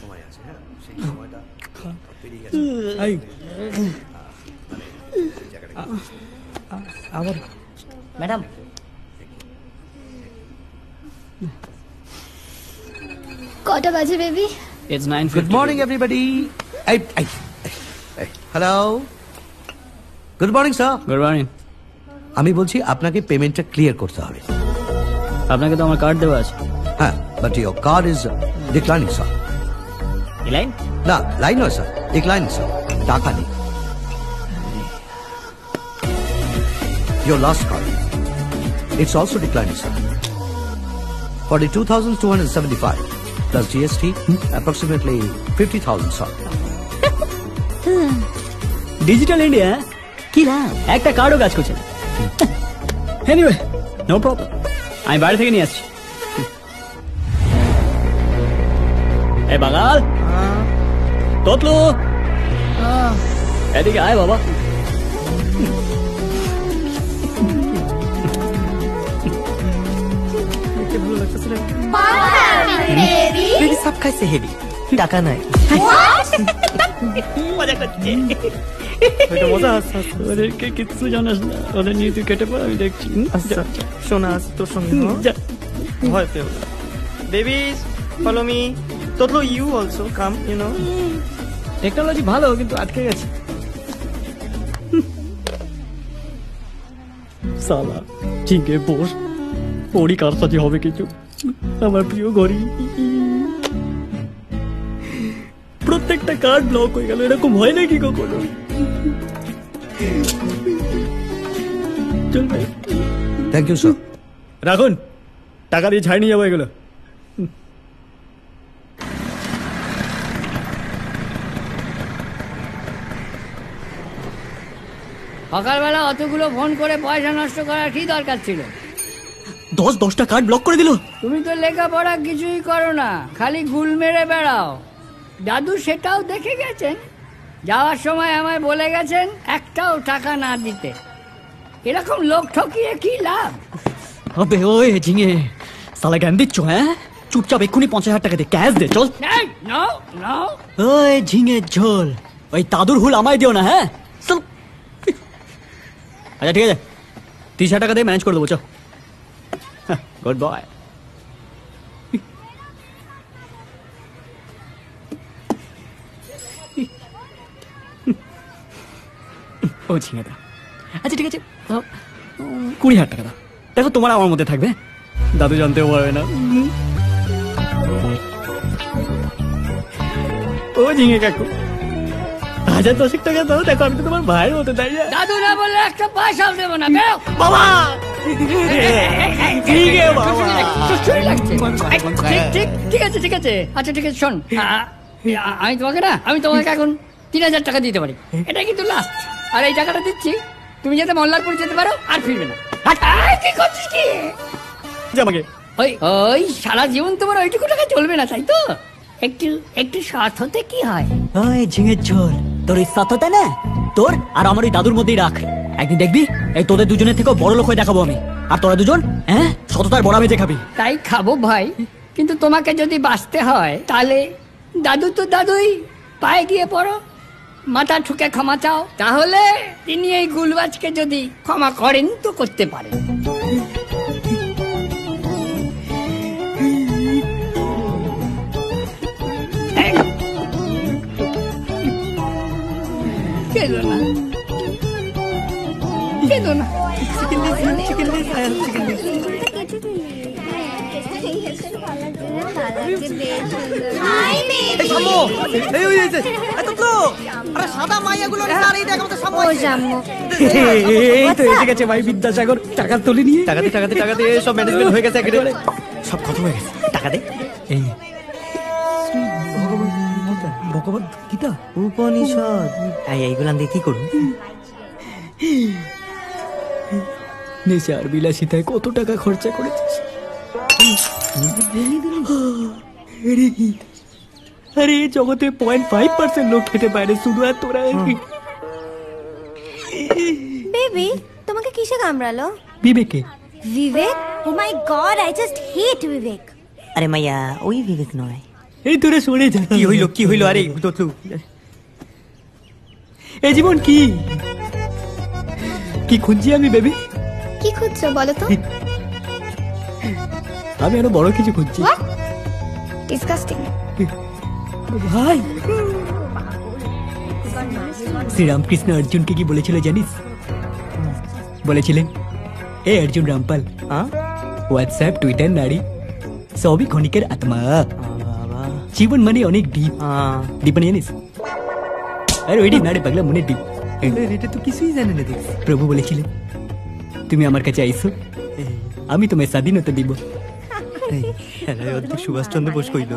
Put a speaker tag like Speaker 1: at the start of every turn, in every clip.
Speaker 1: সময় আছে, হ্যাঁ সেই সময়টা পেরিয়ে গেছে।
Speaker 2: আবার
Speaker 3: ম্যাডাম
Speaker 4: কটা বাজে baby?
Speaker 2: It's 9:50.
Speaker 1: Good morning everybody. Hello, good morning sir.
Speaker 2: Good morning.
Speaker 1: আমি বলছি আপনাকে পেমেন্টটা ক্লিয়ার করতে হবে।
Speaker 2: আপনাকে তো আমার কার্ড দেওয়া আছে।
Speaker 1: হ্যাঁ, but your card is declining sir.
Speaker 2: Line?
Speaker 1: না, লাইন নয় স্যার, ডিক্লাইনিং স্যার, টাকা নেই। Your last card, it's also declining, sir. 42,275 plus GST, approximately 50,000, sir.
Speaker 2: Digital India কি লাভ, একটা কার্ডও কাজ করছে না। এনিওয়ে নো প্রবলেম, আমি বাড়ি থেকে নিয়ে আসছি। এ বাগাল, তোতলু এদিকে আয় বাবা।
Speaker 3: বেবি সব খাইছে হেভি, টাকা নাই।
Speaker 2: মজা করছে, মজা আসছে। ওদেরকে কিচ্ছু জানাস না, ওদের নিয়ে তুই কেটে পড়, আমি দেখছি।
Speaker 3: আচ্ছা শোনা আছে তোর সঙ্গে, ভয় পেও না। Babies follow me. তোতলো you also come, you know.
Speaker 2: Technology ভালো, কিন্তু আটকে গেছে। সালা ঠিকই বস, ওরই কারসাজি হবে কিছু। আমার প্রিয় ঘড়ি, প্রত্যেকটা কার্ড ব্লক হয়ে গেল। এরকম হয় নাকি কখনো? চল ভাই,
Speaker 1: থ্যাংক ইউ স্যার।
Speaker 2: রাখুন, টাকা দিয়ে ছাড় নিয়ে যাবো এগুলো।
Speaker 5: সকালবেলা অতগুলো ফোন করে পয়সা নষ্ট করার কি দরকার ছিল?
Speaker 2: 10টা কার্ড ব্লক করে দিল।
Speaker 5: তুমি তো লেখাপড়া কিছুই করো না, খালি গুল মেরে বেড়াও। দাদু সেটাও দেখে গেছেন, যাওয়ার সময় আমায় বলে গেছেন একটাও টাকা না দিতে। এরকম লোক ঠকিয়ে কি লাভ?
Speaker 2: আবে ওই ঝিঙে, সালা জ্ঞান দিচ্ছ? হ্যাঁ, চুপচাপ এক্ষুনি 50,000 টাকা দে, ক্যাশ দে, চল।
Speaker 5: নাও নাও।
Speaker 2: ওই ঝিঙে ঝোল, ওই তাদুর হুল আমায় দিও না, হ্যাঁ? চল। আচ্ছা ঠিক আছে, 30,000 টাকা দিয়ে ম্যানেজ করে দেবো, চল। Good boy. ও ঝিঙেটা, আচ্ছা ঠিক আছে, 20,000 টাকা দাও। দেখো তোমার আমার মধ্যে থাকবে, দাদু জানতেও পারবে না। ও ঝিঙে কাকু, 1010 টাকা দাও, দেখো আমি তো তোমার ভাইয়ের মতো, তাই না?
Speaker 5: দাদু না বললে একটা পয়সাও দেবো না, বেরো।
Speaker 2: বাবা ঠিক
Speaker 5: আছে ঠিক আছে, আচ্ছা ঠিক আছে, শোন, আমি তোমাকে এখন 3,000 টাকা দিতে পারি, এটা কিন্তু লাস্ট। আর এই টাকাটা দিচ্ছি, তুমি যাতে মল্লারপুর যেতে পারো আর ফিরবে না। কি করছিস কি?
Speaker 2: আমাকে
Speaker 5: ওই সারা জীবন তোমার ওইটুকু টাকা চলবে না, তাই তো? একটু শর্ট হতে কি হয়?
Speaker 2: ওই ঝিঙের ঝোল, তোর এই সাথে না, তোর আর আমার ওই দাদুর মধ্যেই রাখ। একদিন দেখবি এই তোদের দুজনের থেকেও বড় লোক হয়ে দেখাবো আমি। আর তোরা দুজন হ্যাঁ সততার বড়া ভেজে খাবি।
Speaker 5: তাই খাবো ভাই, কিন্তু তোমাকে যদি বাঁচতে হয় তাহলে দাদু তো দাদুই, পায়ে গিয়ে পড়ো, মাথা ঠুকে ক্ষমা চাও, তাহলে তিনি এই গুলবাজকে যদি ক্ষমা করেন তো করতে পারেন। কেঁদো না, কেঁদো না।
Speaker 2: ভাই বিদ্যাসাগর টাকা তুলে নিয়ে
Speaker 3: টাকাতে সব ম্যানেজমেন্ট হয়ে গেছে, একেবারে সব খতম হয়ে গেছে। টাকা দে। এই নে।
Speaker 2: ভগবত গীতা
Speaker 3: উপনিষদ, এইগুলো দিয়ে কি করবো?
Speaker 2: নেশার বিলাসিতায় কত টাকা খরচা করেছিস। আরে জগতে 0.5% লোক খেতে পারে, শুধু আর তোরা।
Speaker 4: বেবি তোমাকে কিসে কামড়ালো?
Speaker 2: বিবেকে।
Speaker 4: বিবেক? ও মাই গড, আই জাস্ট হেট বিবেক।
Speaker 3: আরে মাইয়া, ওই বিবেক নয়,
Speaker 2: এই তোরা সরে যা।
Speaker 3: কি হইলো আরে তোতলু
Speaker 2: এই জীবন কি কি খুঁজছি আমি বেবি?
Speaker 4: কি খুঁজছো বলো তো?
Speaker 2: আমি আরো বড় কিছু খুঁজছি।
Speaker 4: What? Disgusting.
Speaker 2: ভাই শ্রীরামকৃষ্ণ অর্জুনকে কি বলেছিল জানিস? বলেছিলেন, এ অর্জুন রামপাল,
Speaker 3: হ্যাঁ
Speaker 2: হোয়াটসঅ্যাপ টুইটার নারী সবই ক্ষণিকের আত্মা। জীবন মানে অনেক ডিপ। ডিপ মানে জানিস? আরে ওইটি নাড়ে পাগলা মনে ডিপ।
Speaker 3: এটা তো কিছুই জানে না দেখছি।
Speaker 2: প্রভু বলেছিলেন, তুমি আমার কাছে আইসো, আমি তোমায় স্বাধীনতা দিব।
Speaker 3: সুভাষচন্দ্র বোস কইল।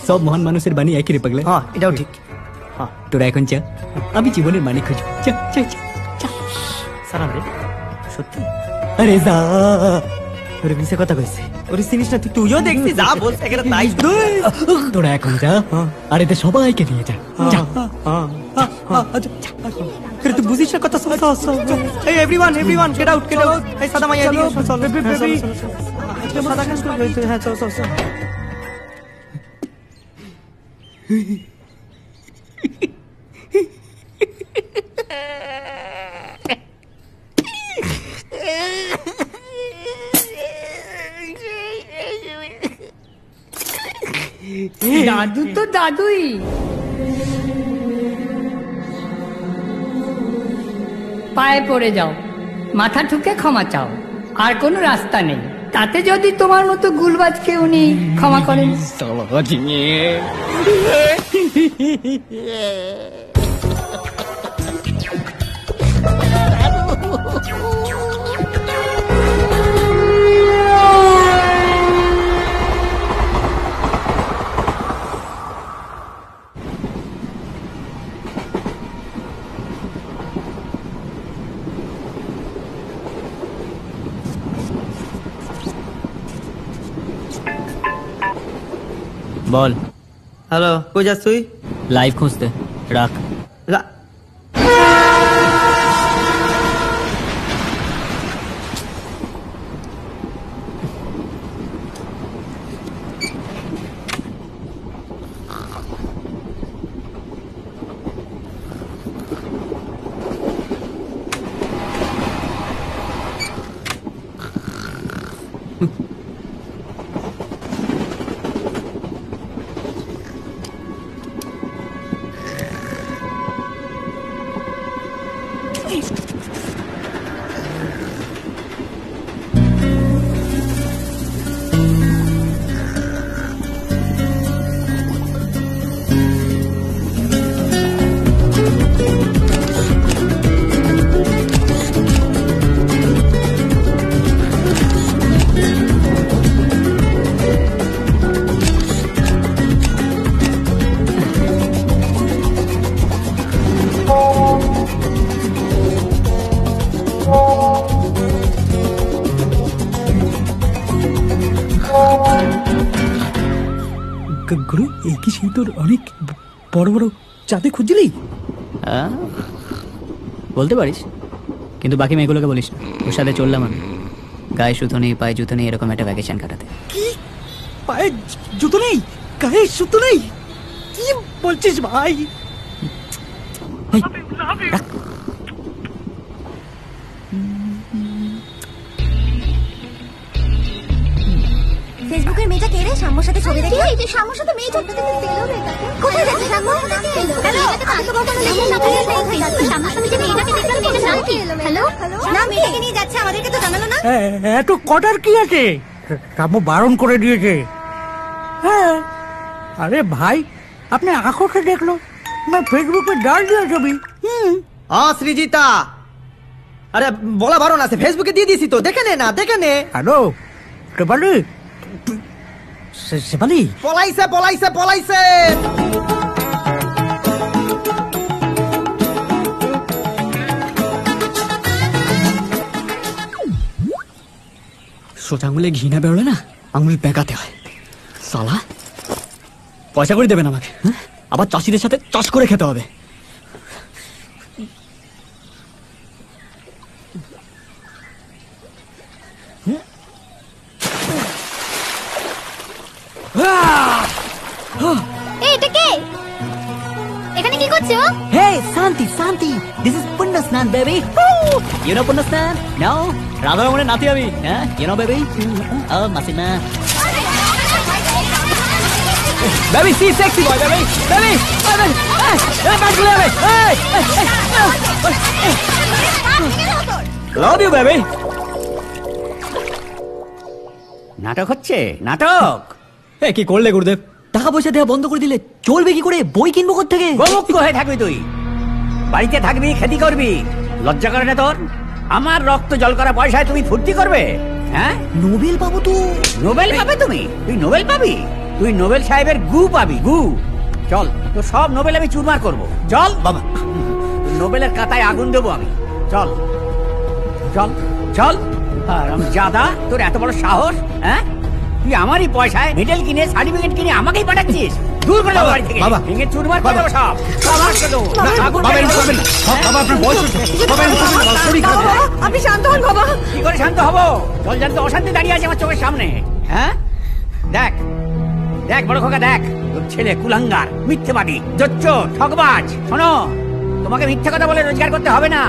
Speaker 2: সব মহান মানুষের বাণী একই রে পাগলা।
Speaker 3: হ্যাঁ এটাও ঠিক। হ্যাঁ
Speaker 2: তোরা এখন চা, আমি জীবনের মানে খুঁজব। চা চা চা।
Speaker 3: সারাম রে সত্যি?
Speaker 2: আরে যা,
Speaker 3: ওরে মিশে কথা কইছে। ওরে চিনিস না তুইও দেখছিস, যা বলছে এখানে তাই।
Speaker 2: তোরা এখন যা, আর এতে সবাইকে নিয়ে যা। যা।
Speaker 3: আরে তুই বুঝিস না কথা? এই এভরিওয়ান গেট আউট এই সাদা মাইয়া এদিকে চল বেবি সাদা কাজ করবে। হ্যাঁ চল
Speaker 5: দাদু তো দাদুই। পায়ে পড়ে যাও, মাথা ঠুকে ক্ষমা চাও, আর কোনো রাস্তা নেই। তাতে যদি তোমার মতো গুলবাজকে উনি ক্ষমা করেন।
Speaker 2: বল।
Speaker 3: হ্যালো, কই যাস তুই?
Speaker 2: লাইভ খুঁজতে, রাখ।
Speaker 6: গুরু, এই কি সেই তোর অনেক বড় বড় চাঁদে খুঁজলি?
Speaker 2: বলতে পারিস, কিন্তু বাকি মেয়েগুলোকে বলিস না। ওর সাথে চললাম আমি, গায়ে সুতো নেই, পায়ে জুতো নেই, এরকম একটা ভ্যাকেশন কাটাতে।
Speaker 6: কি পায়ে জুতো নেই, গায়ে সুতো নেই? কি বলছিস ভাই?
Speaker 4: ফেসবুকের মেয়েটা কে রে? শাম্মুর সাথে ছবি দেখে? এই যে শাম্মুর সাথে মেয়ে ছবি দেখে পেলো রে তাকে। কোথায় যাচ্ছে শাম্মু? হ্যালো, আমি তো কখনো দেখিনি শাম্মুর সাথে যে মেয়েটাকে দেখলাম মেয়েটার নাম কি? হ্যালো, না মেয়েটাকে নিয়ে যাচ্ছে, আমাদেরকে তো জানালো না।
Speaker 6: এত কটার কি আছে? শাম্মু বারণ করে দিয়েছে। হ্যাঁ, আরে ভাই, আপনি আঁখোকে দেখলো না ফেসবুকে ডাল দিয়ে ছবি।
Speaker 3: সৃজিতা, আরে বলা বারণ আছে, ফেসবুকে দিয়ে দিয়েছি তো, দেখে নে না, দেখে নে।
Speaker 6: হ্যালো শেফালি, শেফালি
Speaker 3: পলাইছে।
Speaker 2: সোজা আঙুলে ঘি না বেরোলে না, আঙুল বেঁকাতে হয়। সালা পয়সা করে দেবেন আমাকে, আবার চাষিদের সাথে চাষ করে খেতে হবে।
Speaker 4: যাচ্ছ?
Speaker 2: Hey, Santi, Santi. This is Punna Snan, baby. Woo! You know Punna Snan? No? Radha Ramone Nati Abi. Huh? You know, baby? Oh, Masina. Baby, see sexy boy, baby. Baby, baby. Hey, hey, back to baby. Hey, hey, hey. Love you, baby.
Speaker 3: নাটক হচ্ছে নাটক।
Speaker 2: এ কি করলে গুরুদেব? টাকা পয়সা দেওয়া বন্ধ করে দিলে চলবে কি করে? বই কিনবো কোত্থেকে?
Speaker 3: গোমুখ হয়ে থাকবি তুই, বাড়িতে থাকবি, খেতি করবি, লজ্জা করে না তোর? আমার রক্ত জল করা পয়সায় তুমি ফুর্তি করবে? হ্যাঁ,
Speaker 2: নোবেল পাবো তো।
Speaker 3: নোবেল পাবে তুমি? তুই নোবেল পাবি? তুই নোবেল সাহেবের গু পাবি, গু। চল, তো সব নোবেল আমি চুরমার করবো। চল বাবা, নোবেলের কাতায় আগুন দেবো আমি। চল চল চল। আর আমি জাদা, তোর এত বড় সাহস? হ্যাঁ, তুই আমারই পয়সায় মেডেল কিনে সার্টিফিকেট কিনে আমাকেই পাঠাচ্ছিস? দূর করে বাড়ি থেকে, ভেঙে চুরমার করে দেবো সব।
Speaker 7: আপনি শান্ত হন বাবা।
Speaker 3: কি করে শান্ত হবো? চল, জানতো অশান্তি দাঁড়িয়ে আছে আমার চোখের সামনে। হ্যাঁ, দেখ দেখ বড় খোকা, দেখ তোর ছেলে কুলাঙ্গার, মিথ্যেবাদী, জোচ্চোর, ঠকবাজ। শোনো, তোমাকে মিথ্যে কথা বলে রোজগার করতে হবে না।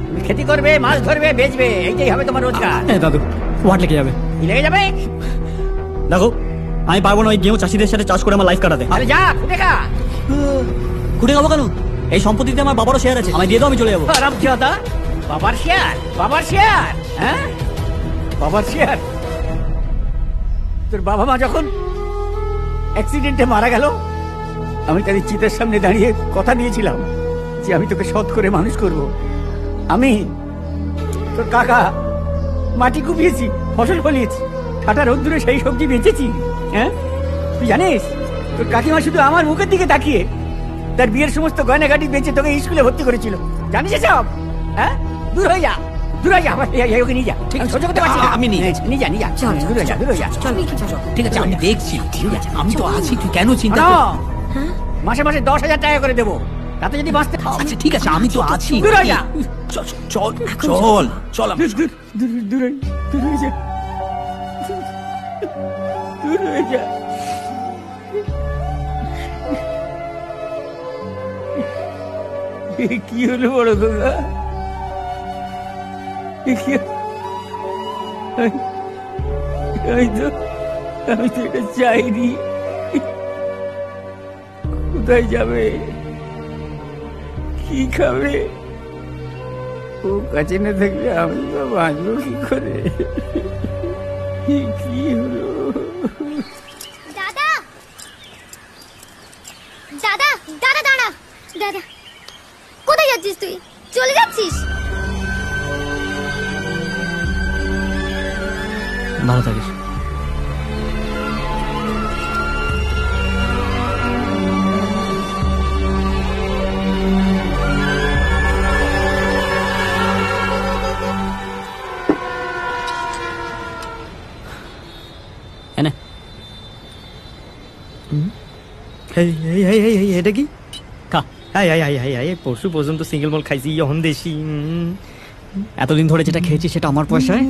Speaker 3: তুমি খেতি করবে, মাছ ধরবে, বেচবে, এইটাই হবে তোমার রোজগার।
Speaker 2: দাদু, ওয়াট লেগে যাবে।
Speaker 3: কি লেগে যাবে?
Speaker 2: দেখো, আমি পারবো না ওই গেঁয়ো চাষিদের সাথে চাষ করে আমার লাইফ কাটাতে।
Speaker 3: আরে যা, ফুটে খা।
Speaker 2: কুটে খাবো কেন? এই সম্পত্তিতে আমার বাবারও শেয়ার আছে, আমায় দিয়ে দাও, আমি চলে যাবো।
Speaker 3: আরামজাদা, বাবার শেয়ার? বাবার শেয়ার? হ্যাঁ, বাবার শেয়ার? তোর বাবা মা যখন অ্যাক্সিডেন্টে মারা গেল, আমি তাদের চিতার সামনে দাঁড়িয়ে কথা দিয়েছিলাম যে আমি তোকে সৎ করে মানুষ করব। আমি তোর কাকা মাটি কুপিয়েছি, ফসল ফলিয়েছি, ঠাটা রোদ্দুরে সেই সবজি বেঁচেছি। হ্যাঁ, তুই জানিস তোর কাকিমা শুধু আমার মুখের দিকে তাকিয়ে তার বিয়ের সমস্ত গয়নাগাটি বেঁচে তোকে স্কুলে ভর্তি করেছিল। জানিস সব? হ্যাঁ, দূর হয়ে যা, দূর হয়ে যা। ওকে নিয়ে যা, আমি সহ্য করতে পারছি না।
Speaker 6: আমি নিয়ে
Speaker 3: নিয়ে যা, নিয়ে যা, দূর হয়ে যা, দূর হয়ে যা।
Speaker 6: ঠিক আছে, আমি দেখছি। ঠিক আছে, আমি তো আছি, তুই কেন চিন্তা
Speaker 3: শোনো,
Speaker 6: করছিস?
Speaker 3: মাসে মাসে 10,000 টাকা করে দেবো, তাতে যদি বাঁচতে।
Speaker 6: আচ্ছা ঠিক আছে, আমি তো আছি।
Speaker 3: দূর হয়ে যা,
Speaker 6: চল চল চল চল।
Speaker 3: দূর হয়ে যা, দূর হয়ে যা। কি হলো বড় দাদা? আমি তো এটা চাইনি। কোথায় যাবে, কি খাবে? ও কাছে না থাকলে আমি বা বাঁচবো কি করে? কি হলো?
Speaker 4: দাদা দাদা দাদা দাঁড়া, দাদা কোথায় যাচ্ছিস তুই? চলে যাচ্ছিস?
Speaker 2: ভালো থাকিস। এনে
Speaker 3: এটা কি?
Speaker 2: খা।
Speaker 3: পরশু পর্যন্ত সিঙ্গেল মল খাইছি, এখন দেশি।
Speaker 2: এতদিন ধরে যেটা খেয়েছি সেটা আমার পয়সায়,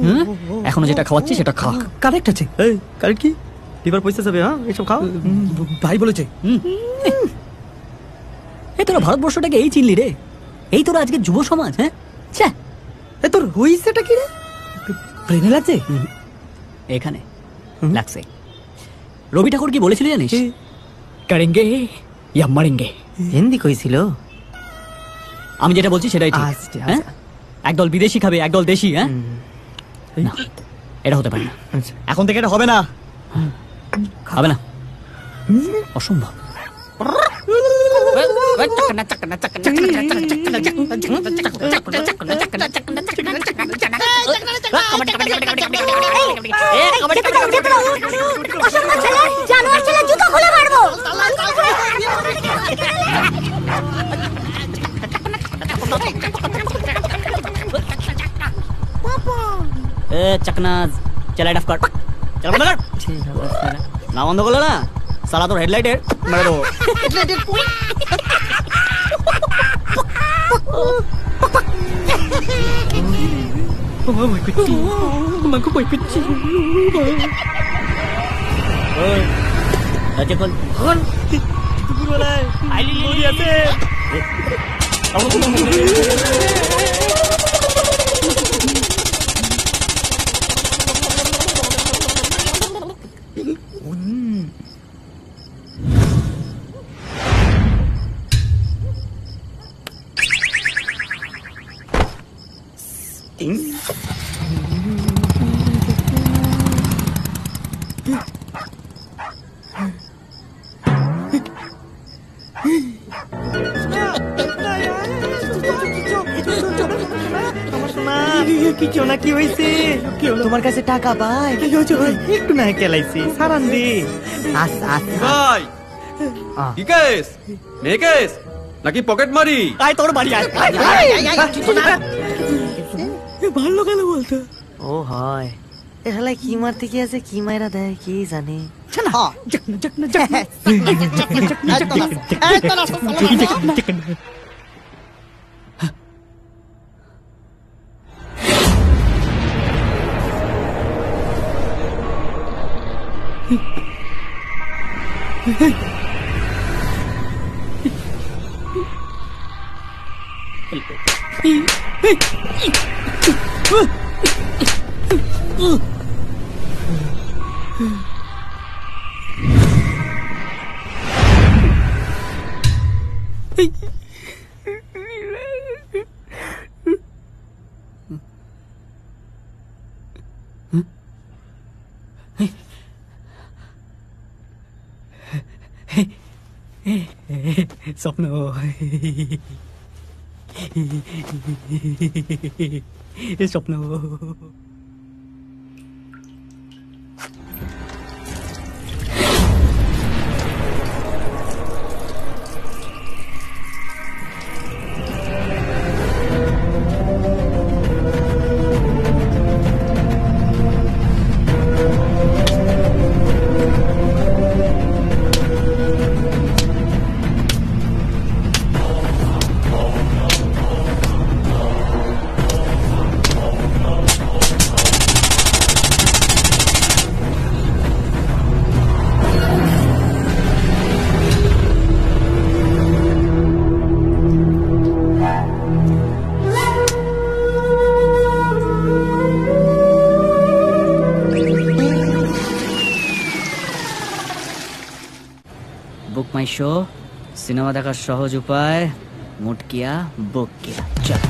Speaker 2: এখনো যেটা খাওয়াচ্ছি সেটা খা।
Speaker 3: কারেক্ট আছে। কারেক্ট কি? লিভার পয়সা যাবে? হ্যাঁ, এসব খাও। ভাই বলেছে।
Speaker 2: এই তোরা ভারতবর্ষটাকে এই চিনলি রে? এই তোরা আজকে যুব সমাজ? হ্যাঁ,
Speaker 3: তোর হইছেটা কি রে? ব্রেনে লাগছে
Speaker 2: এখানে লাগছে। রবি ঠাকুর কি বলেছিল জানিস? করেঙ্গে ইয়া মারেঙ্গে।
Speaker 3: হিন্দি কইছিল।
Speaker 2: আমি যেটা বলছি সেটাই ঠিক। হ্যাঁ, একদল বিদেশি খাবে, একদল দেশি। হ্যাঁ, না, এটা হতে পারে না। এখন থেকে এটা হবে না, খাবে না, অসম্ভব।
Speaker 4: জানোয়ার ছেলে, জুতো খুলে মারবো।
Speaker 2: चकनाज चला लाइट ऑफ कर, चल बंद कर। ना बंद कर ना साला, तो हेडलाइट है मेरे दो। দুপুরবেলায় বৌদি আছে।
Speaker 8: কি হয়েছে? তোমার কাছে টাকা পাই একটু না কেলাইছি সারান দে।
Speaker 9: ভাই কি কেস? মেয়ে কেস নাকি পকেট মারি?
Speaker 2: আয় তোর বাড়ি আয়।
Speaker 8: ভালো কেন বলতো? ও হয় এখানে কি মারতে কি আছে, কি মাইরা দেয় কি জানে।
Speaker 2: স্বপ্ন স্বপ্ন। বুক মাই শো, সিনেমা দেখার সহজ উপায়, মুটকিয়া বুক কিয়া। চল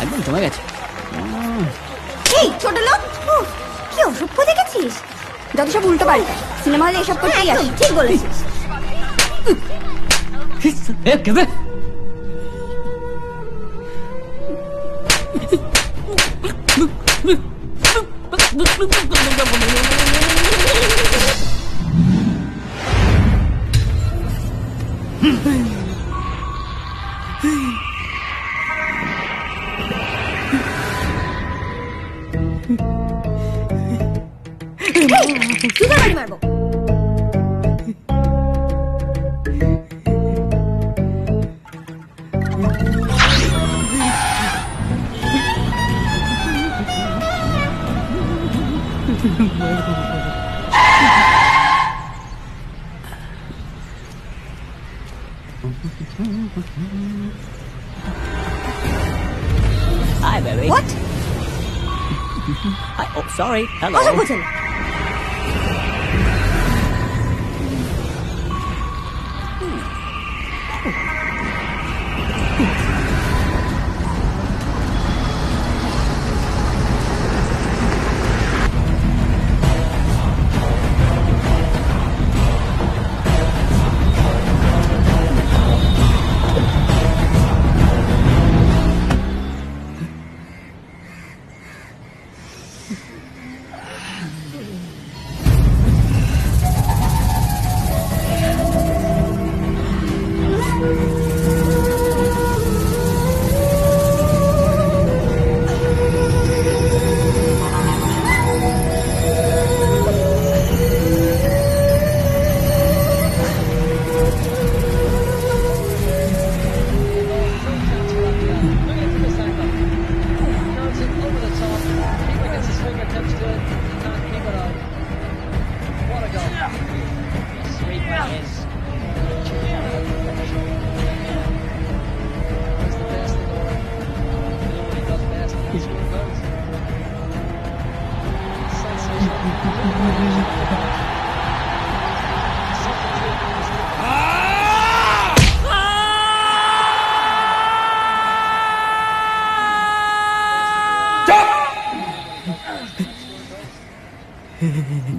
Speaker 2: একদম কমে গেছে।
Speaker 4: এই ছোট লোক, কি অসভ্য দেখেছিস? যত সব উল্টো পাল্টা সিনেমা হলে এসব করতেই আসি। ঠিক বলেছিস। মারবো
Speaker 2: Hi, baby.
Speaker 4: What?
Speaker 2: Hi. Oh, sorry. Hello.
Speaker 4: কথা বোঝেন।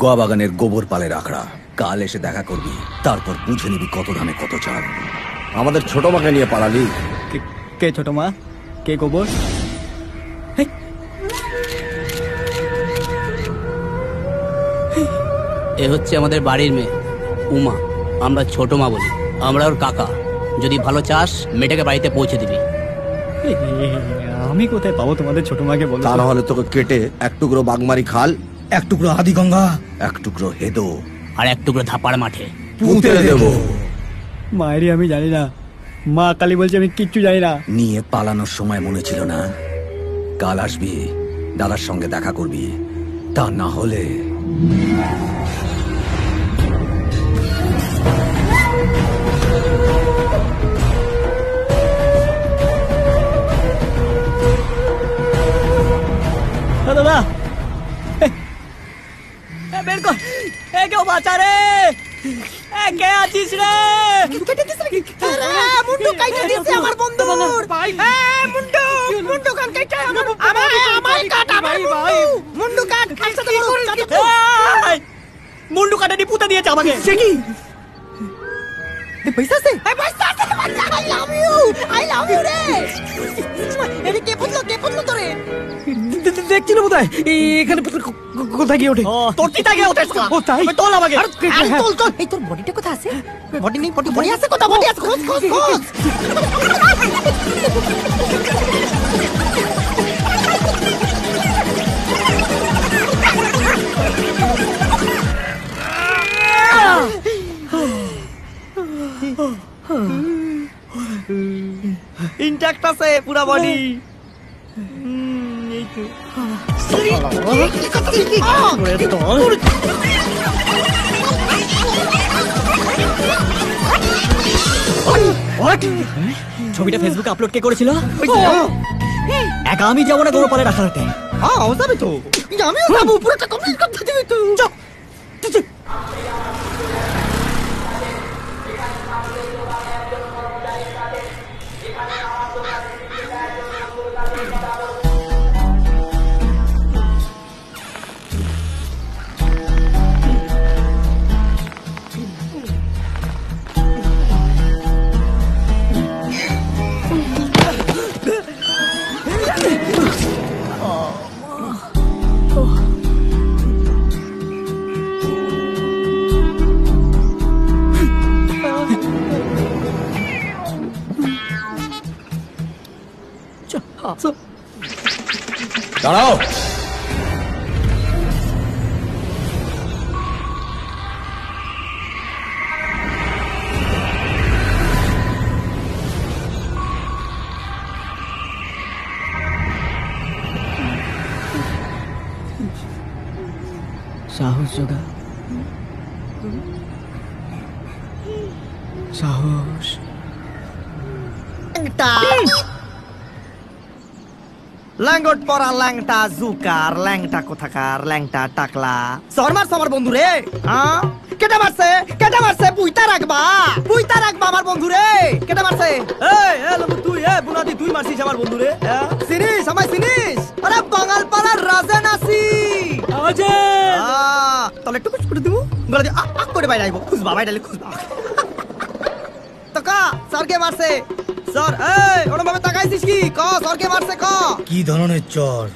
Speaker 1: গোয়া বাগানের গোবর পালের আখড়া। কাল এসে দেখা করবি, তারপর বুঝে নিবি কত দামে কত চাল। আমাদের ছোট মাকে নিয়ে পালালি।
Speaker 2: কে ছোট মা, কে গোবর?
Speaker 10: এ হচ্ছে আমাদের বাড়ির মেয়ে উমা, আমরা ছোট মা বলি। আমরা ওর কাকা। যদি ভালো চাস মেয়েটাকে বাড়িতে পৌঁছে দিবি।
Speaker 2: আমি কোথায় পাবো তোমাদের ছোট মাকে বলো?
Speaker 1: তা না হলে তোকে কেটে এক টুকরো বাগমারি খাল, এক টুকরো আদিগঙ্গা, এক টুকরো হেদো
Speaker 10: আর এক টুকরো ধাপার মাঠে
Speaker 1: পুঁতে দেব।
Speaker 2: মায়েরি আমি জানি না, মা কালী বলছে আমি কিচ্ছু জানি না।
Speaker 1: নিয়ে পালানোর সময় মনে ছিল না? কাল আসবি, দাদার সঙ্গে দেখা করবি, তা না হলে
Speaker 2: দাদা বের কর, কেউ বাঁচা রে, কে আছিস রে?
Speaker 8: মুন্ডু কাইটা দিছে আমার বন্ধুর ভাই। মুন্ডু মুন্ডু কান কাইটা আমার কাটা ভাই ভাই। মুন্ডু কাট খাইছে তো
Speaker 2: মুন্ডু কাটানি পুঁতে দিয়েছে আমাকে।
Speaker 8: সে কি পয়সা আছে? আই লাভ ইউ রে। এদিকে কে পুতলো তোরে?
Speaker 6: দেখছিল বোধ হয় এখানে কোথায় গিয়ে ওঠে।
Speaker 2: তোর কি তাকে ওঠে? ও তাই তোল আমাকে।
Speaker 8: তোল। এই তোর বডিটা কোথায় আছে? বডি নেই, বডি আছে কোথায়? বডি আছে, খোঁজ খোঁজ খোঁজ।
Speaker 2: ইনট্যাক্ট আছে পুরা বডি। ছবিটা ফেসবুকে আপলোড কে করেছিল? একা আমি যাবো না গোবর পালে রাখাতে।
Speaker 8: হ্যাঁ যাবে তো, আমিও যাবো। পুরোটা কমপ্লিট করতে দিবি তো।
Speaker 1: দাঁড়াও।
Speaker 2: সাহস যোগা, সাহস।
Speaker 8: ল্যাঙ্গট পরা ল্যাংটা জুকার, ল্যাংটা কোথাকার, ল্যাংটা টাকলা। সর মারছে আমার বন্ধু রে। হ্যাঁ কেটে মারছে, কেটে মারছে। পুইতা রাখবা আমার বন্ধু রে। কেটে মারছে? তুই বুনাদি তুই মারছিস আমার বন্ধু রে? চিনিস আমায় চিনিস? আরে বাঙাল পাড়ার রাজা নাসি। তাহলে একটু কুচ করে দিব, গলা দিয়ে আক করে বাইরে আইব। খুঁজবা বাইরে খুঁজবা। তো কা স্যারকে মারছে? স্যার ওরম ভাবে তাকাইছিস কি? ক স্যারকে মারছে ক।
Speaker 6: কি ধরনের চর?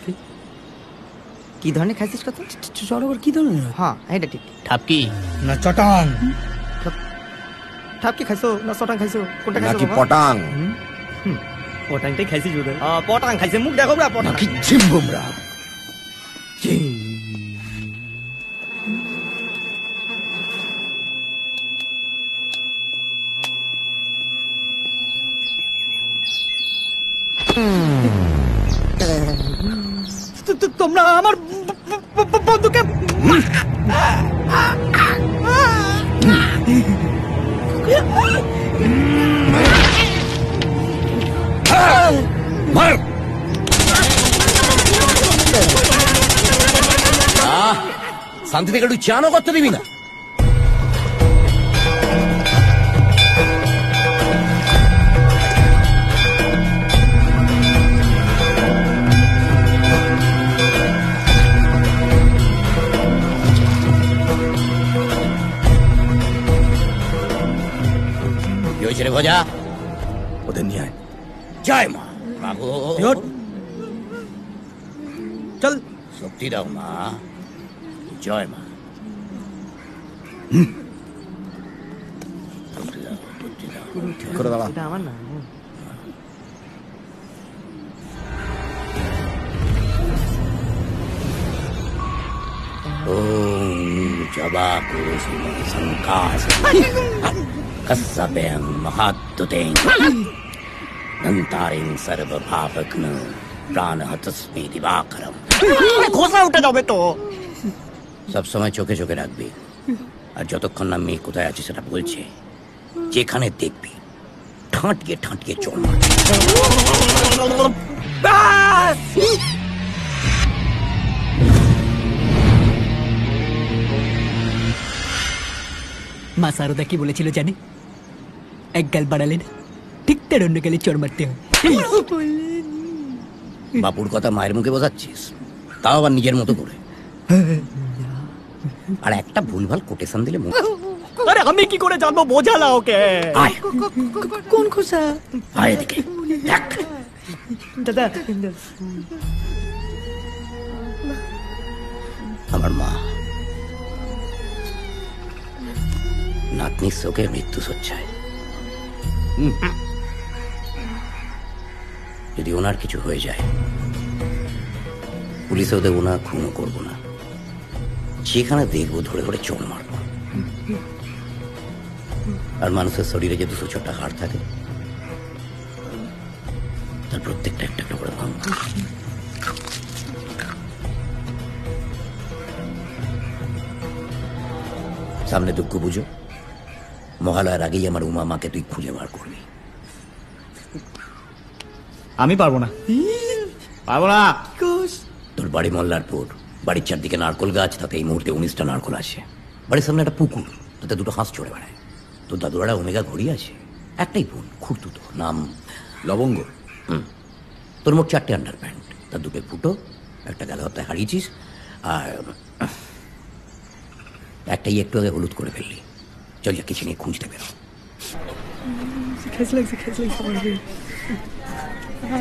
Speaker 8: কি ধরনের খাইছিস কত?
Speaker 6: চর আবার কি ধরনের?
Speaker 8: হ্যাঁ এটা ঠিক।
Speaker 10: ঠাপকি
Speaker 6: না চটাং?
Speaker 8: ঠাপকি খাইছো না চটাং খাইছো? কোনটা খাইছো?
Speaker 1: নাকি পটাং?
Speaker 8: পটাংটাই খাইছিস বোধহয়। পটাং খাইছে। মুখ দেখো ব্রা। পটাং
Speaker 1: নাকি ঝিমবুমরা?
Speaker 8: তোমরা আমার বন্ধুকে
Speaker 1: শান্তি থেকে একটু চানও করতে দিবি না?
Speaker 10: হয়েছে রে ভজা?
Speaker 1: ওদের নিয়ে আয়।
Speaker 10: জয় মা। বাবু
Speaker 1: চল।
Speaker 10: শক্তি দাও মা। জয় মা।
Speaker 1: করে দাঁড়া।
Speaker 8: আমার না
Speaker 10: ओम जबा कुरुसिम संकास कस्सबें महात्तुतें नंतारिं सर्व पापघ्न प्राणहतस्मि दिवाकरम।
Speaker 2: ঘোষা উঠে যাবে তো।
Speaker 10: সব সময় চোখে চোখে রাখবি, আর যতক্ষণ না মেয়ে কোথায় আছে সেটা বলছে, যেখানে দেখবি ঠাঁটিয়ে ঠাঁটিয়ে চল মারবি।
Speaker 2: মা সারদা কি বলেছিল জানে? এক গাল বাড়ালে না, ঠিক তার অন্য গালে চড় মারতে হয়।
Speaker 10: বাপুর কথা মায়ের মুখে বোঝাচ্ছিস, তাও আবার নিজের মতো করে। আর একটা ভুলভাল কোটেশন দিলে মুখ।
Speaker 2: আরে আমি কি করে জানবো? বোঝালা ওকে।
Speaker 10: আয়
Speaker 8: কোন খোসা?
Speaker 10: আয় এদিকে দেখ।
Speaker 8: দাদা
Speaker 10: আমার মা নাতনির শোকে মৃত্যু শয্যায়। যদি ওনার কিছু হয়ে যায়, পুলিশেও দেবো না, খুনও করবো না, যেখানে দেখবো ধরে ধরে চোর মারবো। আর মানুষের শরীরে যে 204টা হাড় থাকে, তার প্রত্যেকটা একটা একটা করে ভাঙবো। সামনে দুঃখ বুঝো, মহালয়ার আগেই আমার উমা মাকে তুই খুঁজে বার করবি।
Speaker 2: আমি পারবো না, পারবো না।
Speaker 10: তোর বাড়ি মল্লারপুর, বাড়ির চারদিকে নারকোল গাছ, তাতে এই মুহূর্তে 19টা নারকোল আছে। বাড়ির সামনে একটা পুকুর, তাতে দুটো হাঁস চড়ে বেড়ায়। তোর দাদুরা ওমেগা ঘড়ি আছে, একটাই বোন খুঁড়তুতো, নাম
Speaker 1: লবঙ্গ।
Speaker 10: তোর মোট 4টে আন্ডার প্যান্ট, তার দুটো ফুটো, একটা গেল হপ্তায় হারিয়েছিস, আর একটাই একটু আগে হলুদ করে ফেললি। চল যা কিছু নিয়ে খুঁজতে বেরো।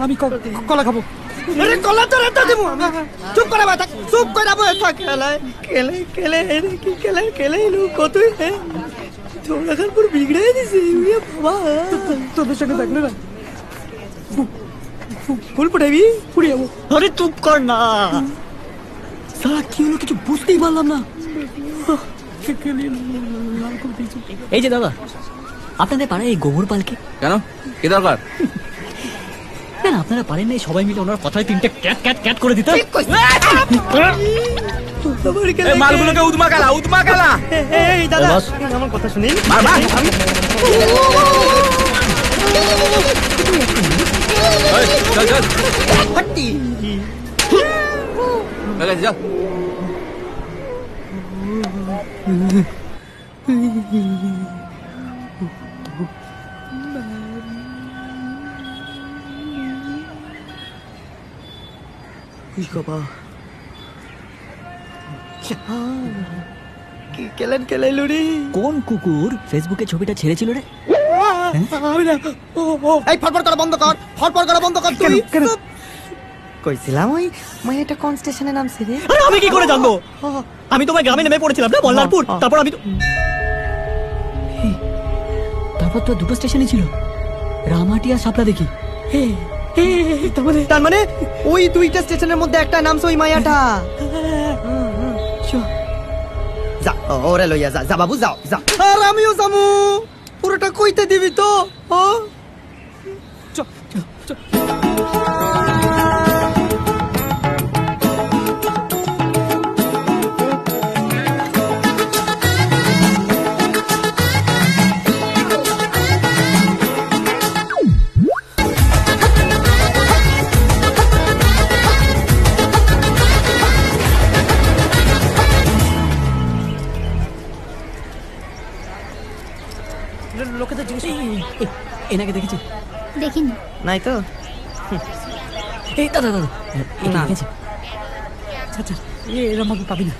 Speaker 6: আমি কলা খাবো।
Speaker 8: আরে কলা তো রাতে দেবো। চুপ করে বাতা, চুপ করে বসে থাক। কেলে কেলে কি কেলে কেলে লো কতই হে থোড়া খান পুরো বিগড়ে দিছে। ইয়ে বাবা,
Speaker 6: তোদের সঙ্গে থাকলে না
Speaker 8: ফুল পড়াবি পুড়ে যাবো।
Speaker 2: আরে চুপ কর না। সারা কি হলো কিছু বুঝতেই পারলাম না। এই যে দাদা, আপনাদের পাড়ায় এই গোবর পালকে
Speaker 9: কেন, কি দরকার?
Speaker 2: না আপনারা পারেন না সবাই মিলে ওনার কথায় 3টে ক্যাট ক্যাট ক্যাট করে দিতে?
Speaker 9: মালগুলোকে উদমা গালা।
Speaker 8: এই দাদা
Speaker 10: বস।
Speaker 8: আমার কথা শুনিন।
Speaker 9: চল চল যা।
Speaker 8: কেলেন কেলাইলো রে।
Speaker 2: কোন কুকুর ফেসবুকে ছবিটা ছেড়েছিল রে?
Speaker 8: এই ফরফর করা বন্ধ কর, ফরফর করা বন্ধ কর। তুই কইছিলাম ওই মাইয়াটা কোন স্টেশনে নামছে রে?
Speaker 2: আরে আমি কি করে জানবো? আমি তোমার গ্রামে নেমে পড়েছিলাম না, মল্লারপুর। তারপর আমি তারপর তো দুটো স্টেশনই ছিল, রামাটি আর সাপলা দেখি।
Speaker 8: তার মানে ওই দুইটা স্টেশনের মধ্যে একটা নামছে ওই মাইয়াটা। যা ওরে লইয়া যা, যা বাবু যাও যা। আর আমিও যাবো, পুরোটা কইতে দিবি তো?
Speaker 2: লোকেদের জিজ্ঞেস এনাকে দেখেছি?
Speaker 4: দেখিনি।
Speaker 8: নাই তো।
Speaker 2: এই দাদা দাদা দেখেছি। আচ্ছা এরম ভাবে পাবি না।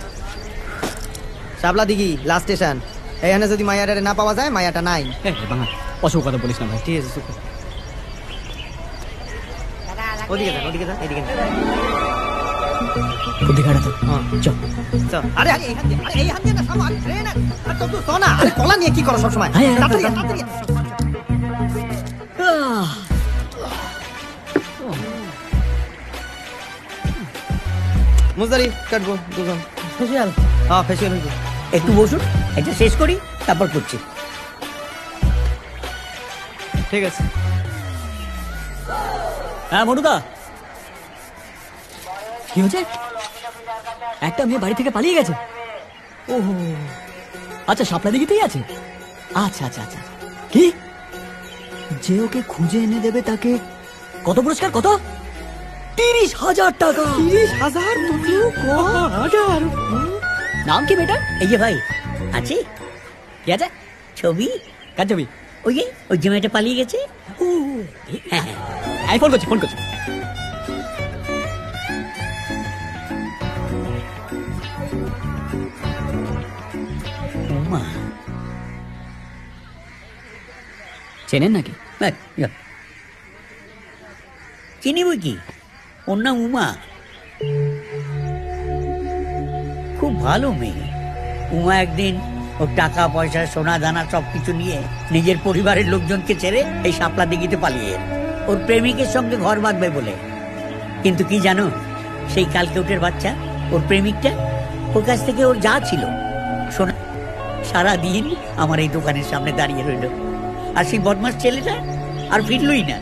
Speaker 8: শাবলা দিঘি লাস্ট স্টেশন। এখানে যদি মায়াটারে না পাওয়া যায়, মায়াটা নাই।
Speaker 2: অসুখ কথা বলিস না ভাই।
Speaker 8: ঠিক আছে চুপ কর। ওদিকে দেখ, ওদিকে দেখ, এদিকে দেখ।
Speaker 2: বুদ্ধি খাটা তো চল।
Speaker 8: চল। আরে আরে এই হাত দিয়ে, আরে এই হাত দিয়ে না, সামনে আরে ট্রেন আছে। আরে তো তুই শোনা, আরে কলা নিয়ে কি করো সব সময়?
Speaker 2: হ্যাঁ, হ্যাঁ,
Speaker 8: তাড়াতাড়ি
Speaker 2: হ্যাঁ।
Speaker 8: তাড়াতাড়ি। মুজারি কাটবো দুজন।
Speaker 3: ফেসিয়াল
Speaker 8: হ্যাঁ ফেসিয়াল হইব।
Speaker 3: একটু বসুন, এটা শেষ করি তারপর করছি।
Speaker 8: ঠিক আছে।
Speaker 2: হ্যাঁ মনুদা, কি হয়েছে? একটা মেয়ে বাড়ি থেকে পালিয়ে গেছে। ওহো, আচ্ছা শাপলা দিঘিতেই আছে। আচ্ছা আচ্ছা আচ্ছা। কি, যে ওকে খুঁজে এনে দেবে তাকে কত পুরস্কার? কত? 30,000 টাকা।
Speaker 8: 30,000? তুমিও 10,000?
Speaker 2: নাম কি বেটা?
Speaker 3: এই যে ভাই আছে
Speaker 2: কি আছে?
Speaker 3: ছবি,
Speaker 2: কার ছবি?
Speaker 3: ওই যে ওই যে মেয়েটা পালিয়ে গেছে।
Speaker 2: ও,
Speaker 3: হ্যাঁ হ্যাঁ,
Speaker 2: আমি ফোন করছি, ফোন করছি।
Speaker 3: উমা।
Speaker 2: চেনেন নাকি?
Speaker 3: চিনি বই কি, ওর নাম উমা। খুব ভালো মেয়ে। উমা একদিন ওর টাকা পয়সা সোনা দানা সবকিছু নিয়ে নিজের পরিবারের লোকজনকে ছেড়ে এই শাপলা দিঘিতে পালিয়ে এলো ওর প্রেমিকের সঙ্গে ঘর বাঁধবে বলে। কিন্তু কি জানো, সেই কালকেউটের বাচ্চা ওর প্রেমিকটা ওর কাছ থেকে ওর যা ছিল সোনা সারাদিন আমার এই দোকানের সামনে দাঁড়িয়ে রইল। আর সেই বদমাস ছেলেটা আর ফিরলই না।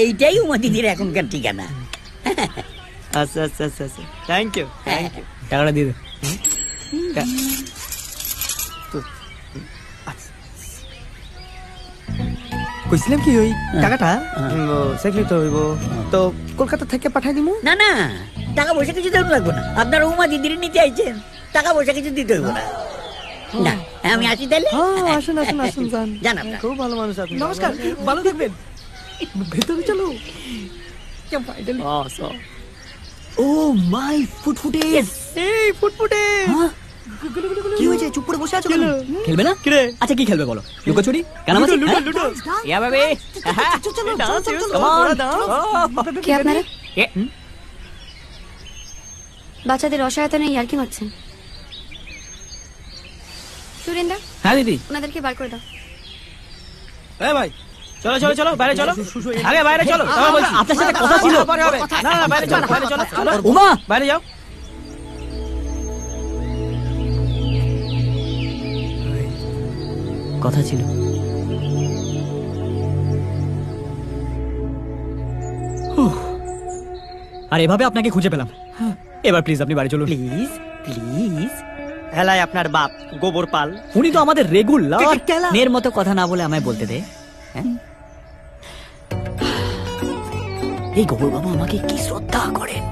Speaker 3: এইটাই উমা দিদির এখনকার ঠিকানা।
Speaker 8: আচ্ছা আচ্ছা আচ্ছা আচ্ছা, থ্যাংক ইউ থ্যাংক ইউ।
Speaker 2: টাকাটা দিয়ে দে।
Speaker 8: কইছিলাম কি ওই টাকাটা সেগুলি তো হইব, তো কলকাতা থেকে পাঠাই দিমু।
Speaker 3: না না, টাকা পয়সা কিছু দেওয়া লাগবো না। আপনারা উমা দিদির নিতে আইছেন, টাকা পয়সা কিছু দিতে হইব না। না আমি আসি তাহলে।
Speaker 8: আসুন আসুন আসুন, যান
Speaker 3: যান আপনারা।
Speaker 8: খুব ভালো মানুষ আপনি।
Speaker 6: নমস্কার, ভালো থাকবেন। ভেতরে চলো।
Speaker 2: ও মাই ফুটফুটে।
Speaker 8: এই ফুটফুটে,
Speaker 2: কি হয়েছে? চুপ করে বসে আছো কেন? খেলবে না? আচ্ছা কি খেলবে বলো? লুকোচুরি? কেনামাছি? ইয়া বেবি,
Speaker 4: কে আপনারা? বাচ্চাদের অসহায়তা নিয়ে ইয়ার্কি মারছেন? সুরেন্দা,
Speaker 2: হ্যাঁ দিদি।
Speaker 4: ওনাদেরকে বার করে দাও।
Speaker 8: এই ভাই চলো চলো চলো, বাইরে চলো, আগে বাইরে চলো।
Speaker 2: আপনার সাথে কথা ছিল।
Speaker 8: না না, বাইরে চলো, বাইরে চলো, চলো
Speaker 2: উমা,
Speaker 8: বাইরে যাও।
Speaker 2: কথা ছিল। আর এভাবে আপনাকে খুঁজে পেলাম। এবার প্লিজ আপনি বাড়ি চলুন।
Speaker 8: Please please. হেলাই আপনার বাপ গোবর পাল।
Speaker 2: উনি তো আমাদের রেগুলার। মেয়ের মতো কথা না বলে আমায় বলতে দে। এই গোবর বাবু আমাকে কি শ্রদ্ধা করেন।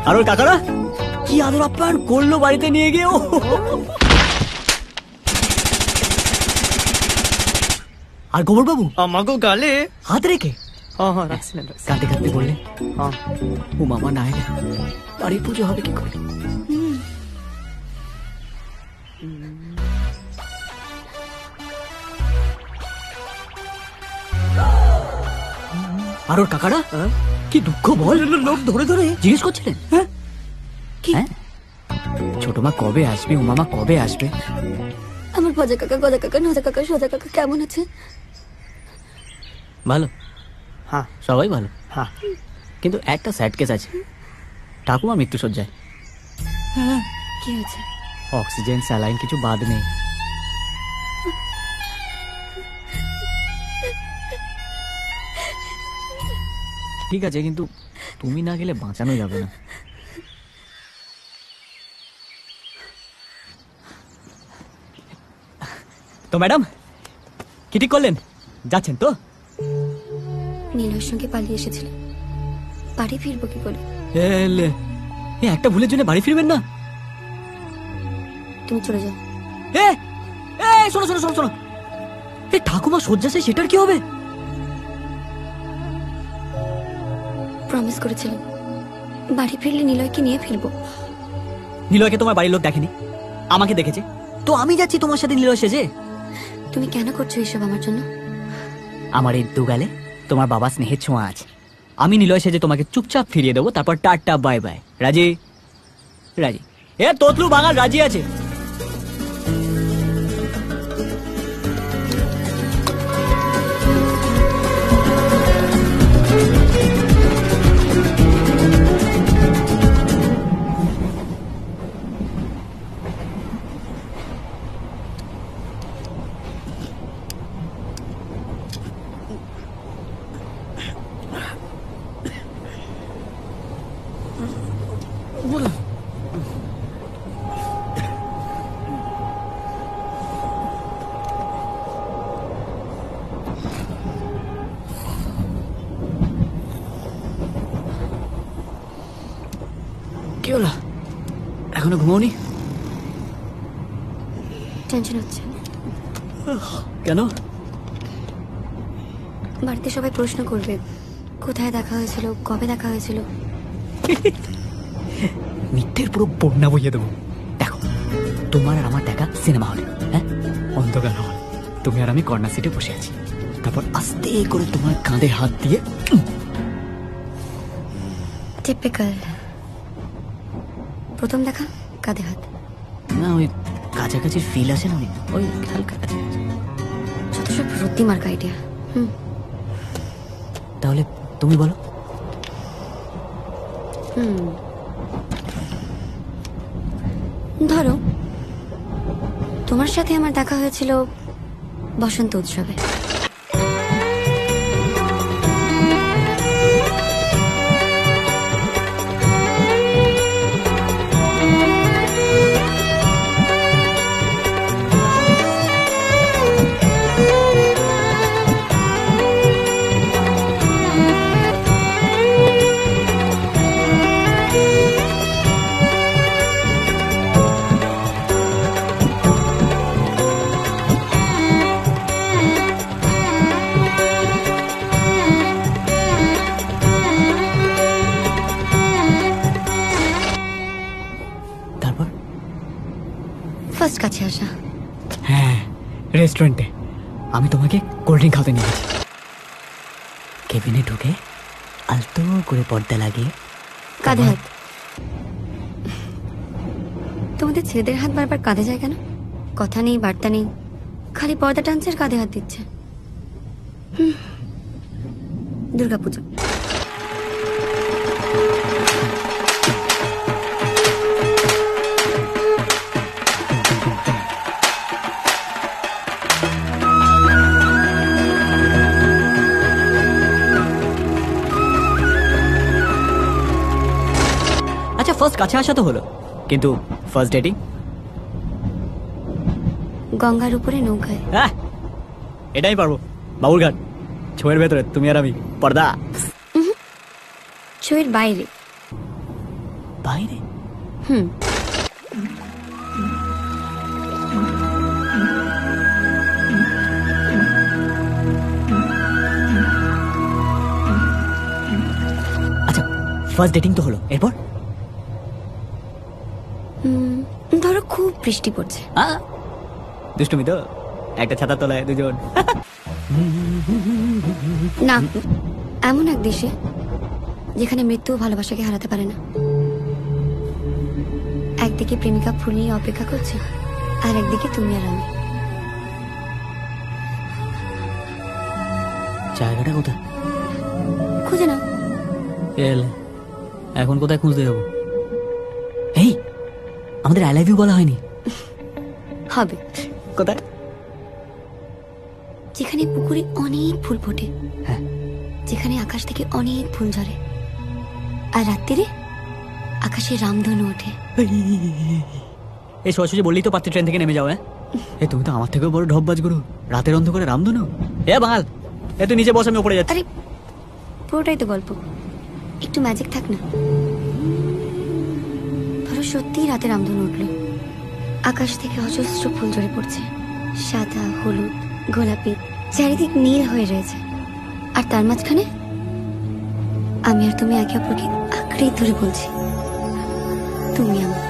Speaker 2: আর ওর কাকারা কি আদর আপ্যায়ন করলো বাড়িতে নিয়ে গিয়েও। আর গোবর বাবু
Speaker 8: আমাকে গালে
Speaker 2: হাত রেখে
Speaker 8: হ্যাঁ রাখছিলেন।
Speaker 2: কাঁদতে কাঁদতে বললে,
Speaker 8: হ্যাঁ
Speaker 2: ও মামা না এলে বাড়ির পুজো হবে কি করে? আর ওর কাকারা কি দুঃখ বল। লোক ধরে ধরে জিজ্ঞেস করছিলেন কি ছোট মা কবে আসবে, ও মামা কবে আসবে।
Speaker 4: আমার ভজা কাকা, গদা কাকা, নজা কাকা, সোজা কাকা কেমন আছে?
Speaker 2: ভালো,
Speaker 8: হ্যাঁ
Speaker 2: সবাই ভালো,
Speaker 8: হ্যাঁ।
Speaker 2: কিন্তু একটা স্যাড কেস আছে, ঠাকুমা মৃত্যু সজ্জায়।
Speaker 4: কি হয়েছে?
Speaker 2: অক্সিজেন স্যালাইন কিছু বাদ নেই। ঠিক আছে, কিন্তু তুমি না গেলে বাঁচানো যাবে না। তো ম্যাডাম কি ঠিক করলেন? যাচ্ছেন তো?
Speaker 4: নীলয়ের সঙ্গে পালিয়ে এসেছিল, বাড়ি ফিরবো কি করে?
Speaker 2: একটা ভুলের জন্য বাড়ি ফিরবেন না?
Speaker 4: তুমি চলে যাও।
Speaker 2: শোনো শোনো শোনো শোনো, এই ঠাকুমা শয্যাশায়ী, সেটার কি হবে?
Speaker 4: প্রমিস করেছিলাম বাড়ি ফিরলে নিলয়কে নিয়ে ফিরবো।
Speaker 2: নিলয়কে তোমার বাড়ির লোক দেখেনি, আমাকে দেখেছে, তো আমি যাচ্ছি তোমার সাথে নিলয় সেজে।
Speaker 4: তুমি কেন করছো এইসব আমার জন্য?
Speaker 2: আমার এই দুগালে তোমার বাবা স্নেহের ছোঁয়া আছে। আমি নিলয় সেজে তোমাকে চুপচাপ ফিরিয়ে দেবো, তারপর টাটা বাই বাই। রাজি? রাজি? তোতলু বাঙাল রাজি আছে। কি হলো, এখনো ঘুমাওনি?
Speaker 4: টেনশন হচ্ছে।
Speaker 2: কেন?
Speaker 4: বাড়িতে সবাই প্রশ্ন করবে কোথায় দেখা হয়েছিল, কবে দেখা হয়েছিল।
Speaker 2: মিথ্যের পুরো বন্যা বইয়ে দেবো। দেখো, তোমার আর আমার দেখা সিনেমা হলে, হ্যাঁ, অন্ধকার হল, তুমি আর আমি কর্নার সিটে বসে আছি, তারপর আস্তে করে তোমার কাঁধে হাত দিয়ে।
Speaker 4: টিপিক্যাল। প্রথম দেখা কাঁধে হাত
Speaker 2: না, ওই কাছাকাছি ফিল আসে না, ওই হালকা কাছাকাছি।
Speaker 4: যত সব রুদ্দি মার্কা আইডিয়া।
Speaker 2: তাহলে তুমি বলো।
Speaker 4: ধরো তোমার সাথে আমার দেখা হয়েছিল বসন্ত উৎসবে। ফার্স্ট কাছে আসা।
Speaker 2: হ্যাঁ, রেস্টুরেন্টে আমি তোমাকে কোল্ড ড্রিঙ্ক খাওয়াতে নিয়ে গেছি। কেবিনে ঢুকে আলতো করে পর্দা লাগিয়ে
Speaker 4: কাঁধে হাত। তোমাদের ছেলেদের হাত বারবার কাঁধে যায় কেন? কথা নেই, বার্তা নেই, খালি পর্দা টানছে আর কাঁধে হাত দিচ্ছে। দুর্গাপুজো।
Speaker 2: আচ্ছা, ফার্স্ট কাছে আসা তো হলো, কিন্তু ফার্স্ট ডেটিং?
Speaker 4: গঙ্গার উপরে নৌকায়।
Speaker 2: এটাই পারবো, বাবুরঘাট, ছয়ের ভেতরে তুমি আর আমি, পর্দা।
Speaker 4: ছয়ের বাইরে।
Speaker 2: বাইরে? আচ্ছা, ফার্স্ট ডেটিং তো হলো, এরপর?
Speaker 4: ধরো খুব বৃষ্টি পড়ছে।
Speaker 2: দুষ্টুমি তো, একটা ছাতা তলায় দুজন।
Speaker 4: না, এমন এক দেশে যেখানে মৃত্যু ভালোবাসাকে হারাতে পারে না। একদিকে প্রেমিকা ফুল নিয়ে অপেক্ষা করছে, আর একদিকে তুমি আর আমি।
Speaker 2: জায়গাটা কোথায়?
Speaker 4: খুঁজে নাও।
Speaker 2: এলে এখন কোথায় খুঁজতে যাবো? এই আমাদের আই লাভ ইউ বলা হয়নি।
Speaker 4: হবে।
Speaker 2: কোথায়?
Speaker 4: যেখানে পুকুরে অনেক ফুল ফোটে,
Speaker 2: হ্যাঁ,
Speaker 4: যেখানে আকাশ থেকে অনেক ফুল ঝরে, আর রাত্রিরে আকাশে রামধনু ওঠে।
Speaker 2: এই সোজাসুজি বললেই তো পারতে ট্রেন থেকে নেমে যাও। হ্যাঁ, এ তুমি তো আমার থেকেও বড় ঢপবাজ গুরু। রাতের অন্ধকারে রামধনু? এ বাঙাল, এ তুই নিচে বস, আমি উপরে যাচ্ছি।
Speaker 4: আরে পুরোটাই তো গল্প, একটু ম্যাজিক থাক না। ধরো সত্যিই রাতে রামধনু উঠলো, আকাশ থেকে অজস্র ফুল ঝরে পড়ছে, সাদা, হলুদ, গোলাপি, চারিদিক নীল হয়ে রয়েছে, আর তার মাঝখানে আমি আর তুমি একে অপরকে আঁকড়ে ধরে বলছি তুমি আমার।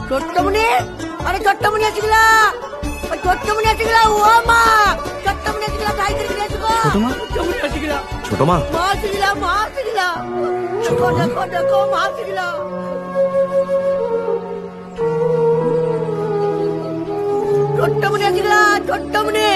Speaker 7: ছোট্টমণি, আরে ছোট্টমণি আসিগলা, ওই ছোট্টমণি আসিগলা, ও মা, ছোট্টমণি আসিগলা, তাই করে দিয়ে আসিগো। ছোট্টমণি আসিগলা,
Speaker 1: ছোট মা,
Speaker 7: মা আসিগলা, মা আসিগলা, দেখো দেখো, মা আসিগলা। ছোট্টমণি আসিগলা, ছোট্টমণি।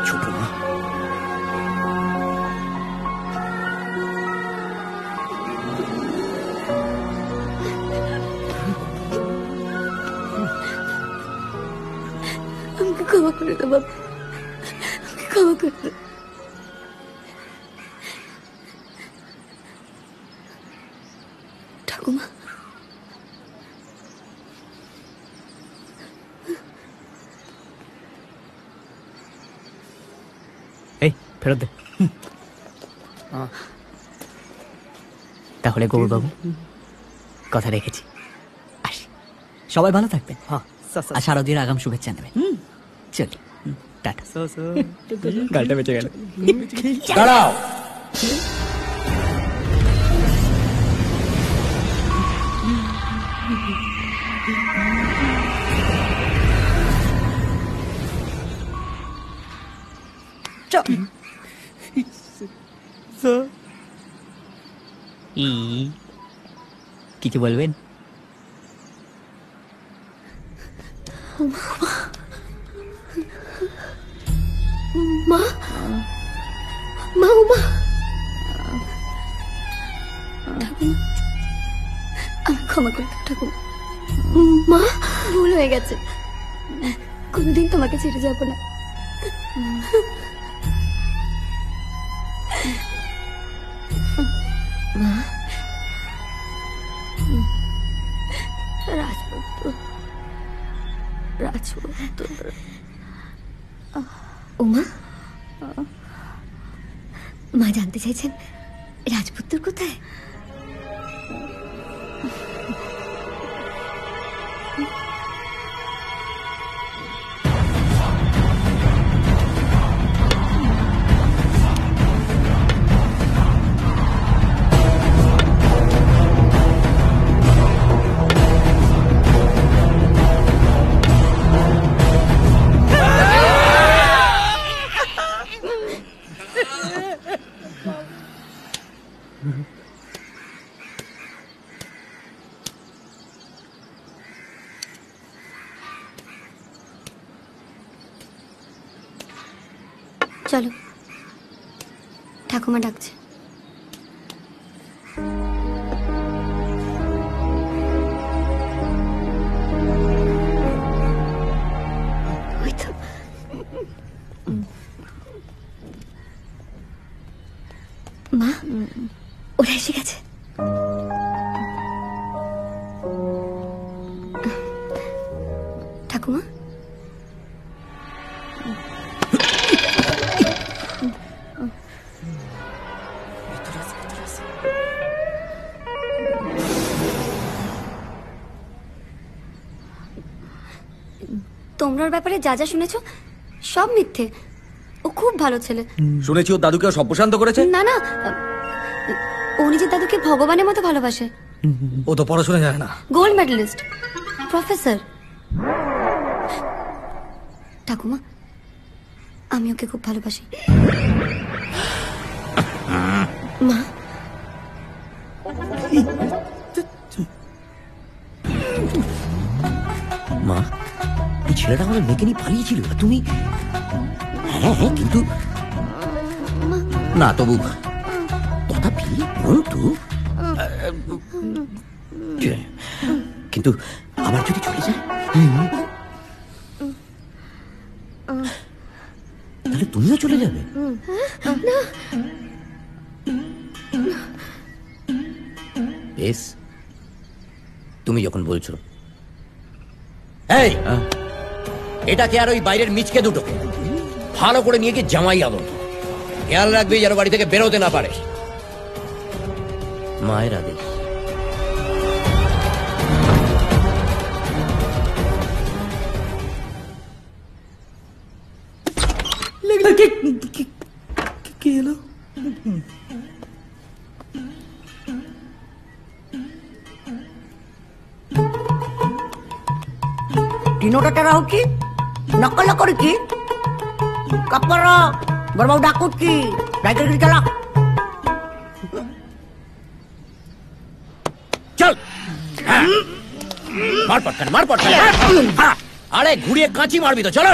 Speaker 1: ছোট মা,
Speaker 4: আমাকে ক্ষমা করে দাও বাবা, আমাকে ক্ষমা করে দাও। ঠাকুমা,
Speaker 2: এই ফেরত দে। তাহলে গৌর বাবু, কথা রেখেছি, আসি। সবাই ভালো থাকবেন, আর শারদীর আগাম শুভেচ্ছা নেবেন। চলি, টাটা। গালটা বেঁচে গেল।
Speaker 1: দাঁড়াও।
Speaker 2: কিছু বলবেন?
Speaker 4: মা, মা, মা, ঠাকুমা, আমি ক্ষমা করে দাও ঠাকুমা। মা, ভুল হয়ে গেছে, কোনদিন তোমাকে ছেড়ে যাবো না। মা, রাজপুত্র, রাজপুত্র, ওমা, মা জানতে চাইছেন রাজপুত্র কোথায়? চলো, ঠাকুমা ডাকছে। ওই তো। মা, ওরা এসে গেছে। ঠাকুমা, তোমরা ওর ব্যাপারে যা যা শুনেছো সব মিথ্যে। ও খুব ভালো ছেলে।
Speaker 1: শুনেছি ও দাদুকে সব প্রশান্ত করেছে।
Speaker 4: না না, ও নিজের দাদুকে ভগবানের মতো ভালোবাসে।
Speaker 1: ও তো পড়াশোনা জানে না।
Speaker 4: Gold medalist, professor. ঠাকুমা, আমি ওকে খুব ভালোবাসি। মা,
Speaker 10: মা, এই ছেলেটা আমাদের মেয়েকে নিয়ে পালিয়েছিল, তুমি? হ্যাঁ হ্যাঁ, কিন্তু না, তবু তথাপি তো। কিন্তু আবার যদি চলে যায়, তাহলে তুমিও চলে যাবে। বেশ, তুমি যখন বলছো। এই, এটাকে আর ওই বাইরের মিচকে দুটোকে ভালো করে নিয়ে গিয়ে জামাই আদর খেয়াল রাখবি যেন বাড়ি থেকে বেরোতে না পারে। মায়ের আদেশ।
Speaker 8: কি হলো?
Speaker 7: तीनोटा तेरा हो की नकल कर की कपर बरबाऊ डाकूत की राइटर की चला
Speaker 10: চল, মার পটকান, মার পটকান। আরে ঘুরিয়ে কাঁচি মারবি তো। চলো,